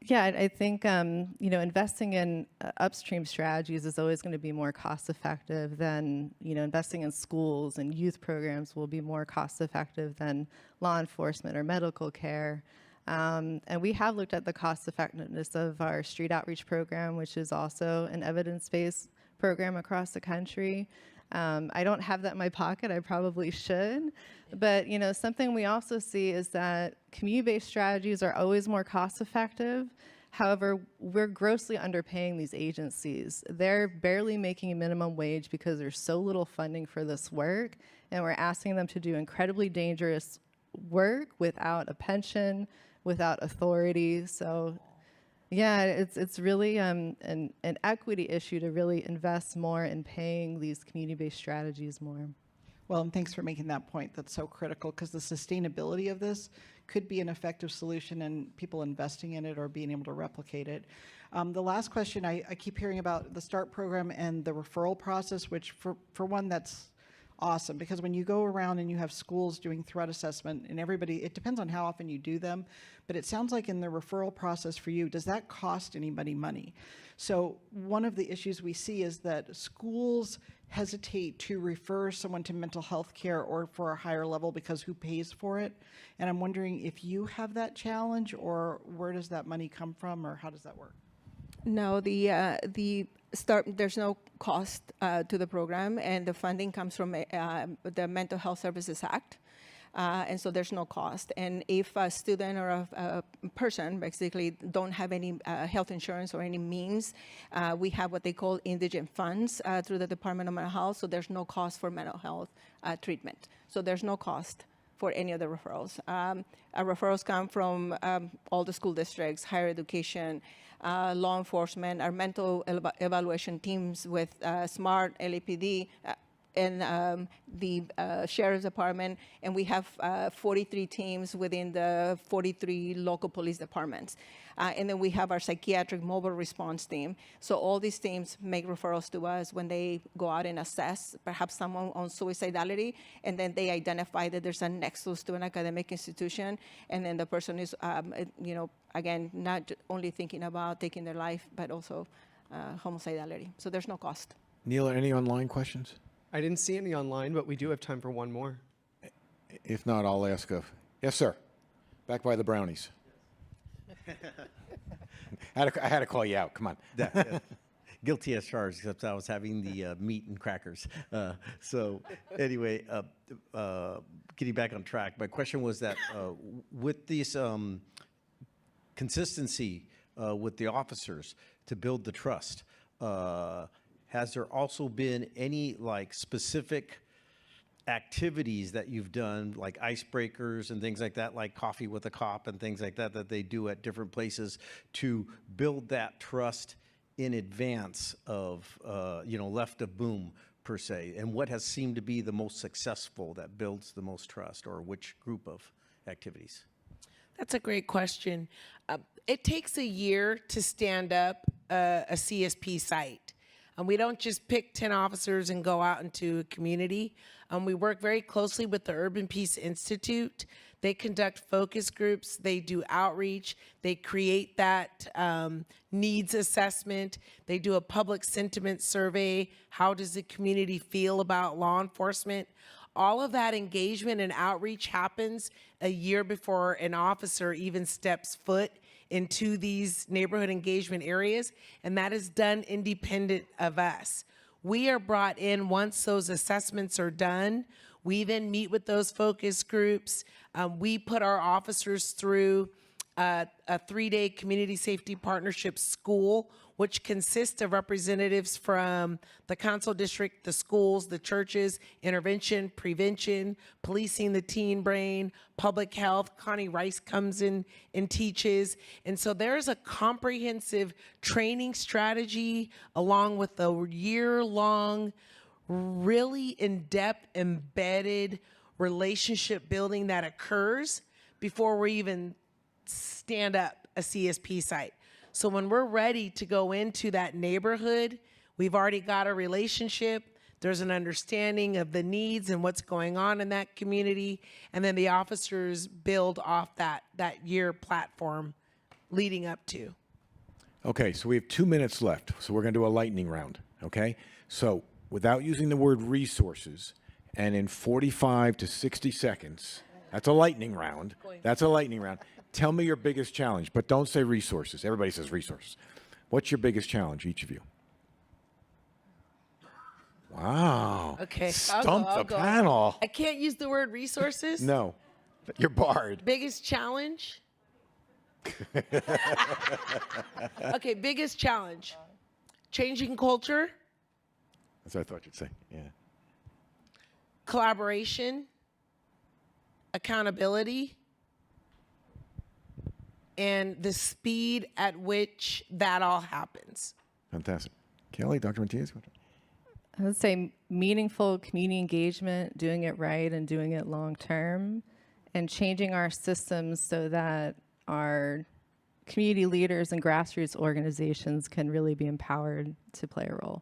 Yeah, I think investing in upstream strategies is always going to be more cost effective than investing in schools, and youth programs will be more cost effective than law enforcement or medical care. And we have looked at the cost effectiveness of our street outreach program, which is also an evidence-based program across the country. I don't have that in my pocket. I probably should. But something we also see is that community-based strategies are always more cost-effective. However, we're grossly underpaying these agencies. They're barely making a minimum wage because there's so little funding for this work, and we're asking them to do incredibly dangerous work without a pension, without authority. So yeah, it's really an equity issue to really invest more in paying these community-based strategies more. Well, and thanks for making that point. That's so critical, because the sustainability of this could be an effective solution, and people investing in it or being able to replicate it. The last question, I keep hearing about the START program and the referral process, which for one, that's awesome, because when you go around and you have schools doing threat assessment, and everybody, it depends on how often you do them, but it sounds like in the referral process for you, does that cost anybody money? So one of the issues we see is that schools hesitate to refer someone to mental health care or for a higher level because who pays for it? And I'm wondering if you have that challenge, or where does that money come from, or how does that work? No, the START, there's no cost to the program, and the funding comes from the Mental Health Services Act. And so there's no cost. And if a student or a person basically don't have any health insurance or any means, we have what they call indigent funds through the Department of Mental Health, so there's no cost for mental health treatment. So there's no cost for any of the referrals. Our referrals come from all the school districts, higher education, law enforcement, our mental evaluation teams with SMART, LAPD, and the sheriff's department, and we have 43 teams within the 43 local police departments. And then we have our psychiatric mobile response team. So all these teams make referrals to us when they go out and assess perhaps someone on suicidality, and then they identify that there's a nexus to an academic institution, and then the person is, again, not only thinking about taking their life, but also homicidality. So there's no cost. Neil, any online questions? I didn't see any online, but we do have time for one more. If not, I'll ask of. Yes, sir. Back by the brownies. I had to call you out. Come on. Guilty as charged, except I was having the meat and crackers. So anyway, getting back on track, my question was that with this consistency with the officers to build the trust, has there also been any specific activities that you've done, like icebreakers and things like that, like coffee with a cop and things like that, that they do at different places to build that trust in advance of, left of boom, per se? And what has seemed to be the most successful that builds the most trust, or which group of activities? That's a great question. It takes a year to stand up a CSP site. And we don't just pick 10 officers and go out into a community. We work very closely with the Urban Peace Institute. They conduct focus groups. They do outreach. They create that needs assessment. They do a public sentiment survey. How does the community feel about law enforcement? All of that engagement and outreach happens a year before an officer even steps foot into these neighborhood engagement areas, and that is done independent of us. We are brought in once those assessments are done. We then meet with those focus groups. We put our officers through a 3-day community safety partnership school, which consists of representatives from the council district, the schools, the churches, intervention, prevention, policing the teen brain, public health. Connie Rice comes in and teaches. And so there's a comprehensive training strategy along with a year-long, really in-depth, embedded relationship building that occurs before we even stand up a CSP site. So when we're ready to go into that neighborhood, we've already got a relationship. There's an understanding of the needs and what's going on in that community. And then the officers build off that year platform leading up to. Okay, so we have 2 minutes left. So we're going to do a lightning round, okay? So without using the word resources, and in 45 to 60 seconds, that's a lightning round. That's a lightning round. Tell me your biggest challenge, but don't say resources. Everybody says resources. What's your biggest challenge, each of you? Wow. Okay, Stump the panel. I can't use the word resources. No, you're barred. Biggest challenge? Okay, biggest challenge. Changing culture, That's what I thought you'd say, yeah. collaboration, accountability, and the speed at which that all happens. Fantastic. Kelly, Dr. Matias? I would say meaningful community engagement, doing it right and doing it long term, and changing our systems so that our community leaders and grassroots organizations can really be empowered to play a role.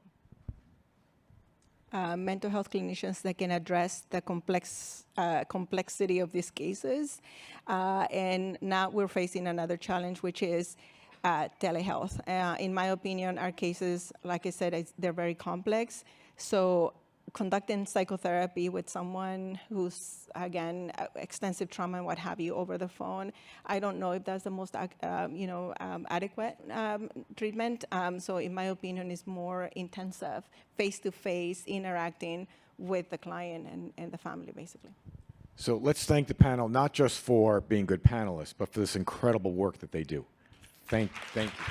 Mental health clinicians that can address the complexity of these cases. And now we're facing another challenge, which is telehealth. In my opinion, our cases, like I said, they're very complex. So conducting psychotherapy with someone who's, again, extensive trauma and what have you over the phone, I don't know if that's the most adequate treatment. So in my opinion, it's more intensive, face-to-face interacting with the client and the family, basically. So let's thank the panel, not just for being good panelists, but for this incredible work that they do. Thank you. Thank you.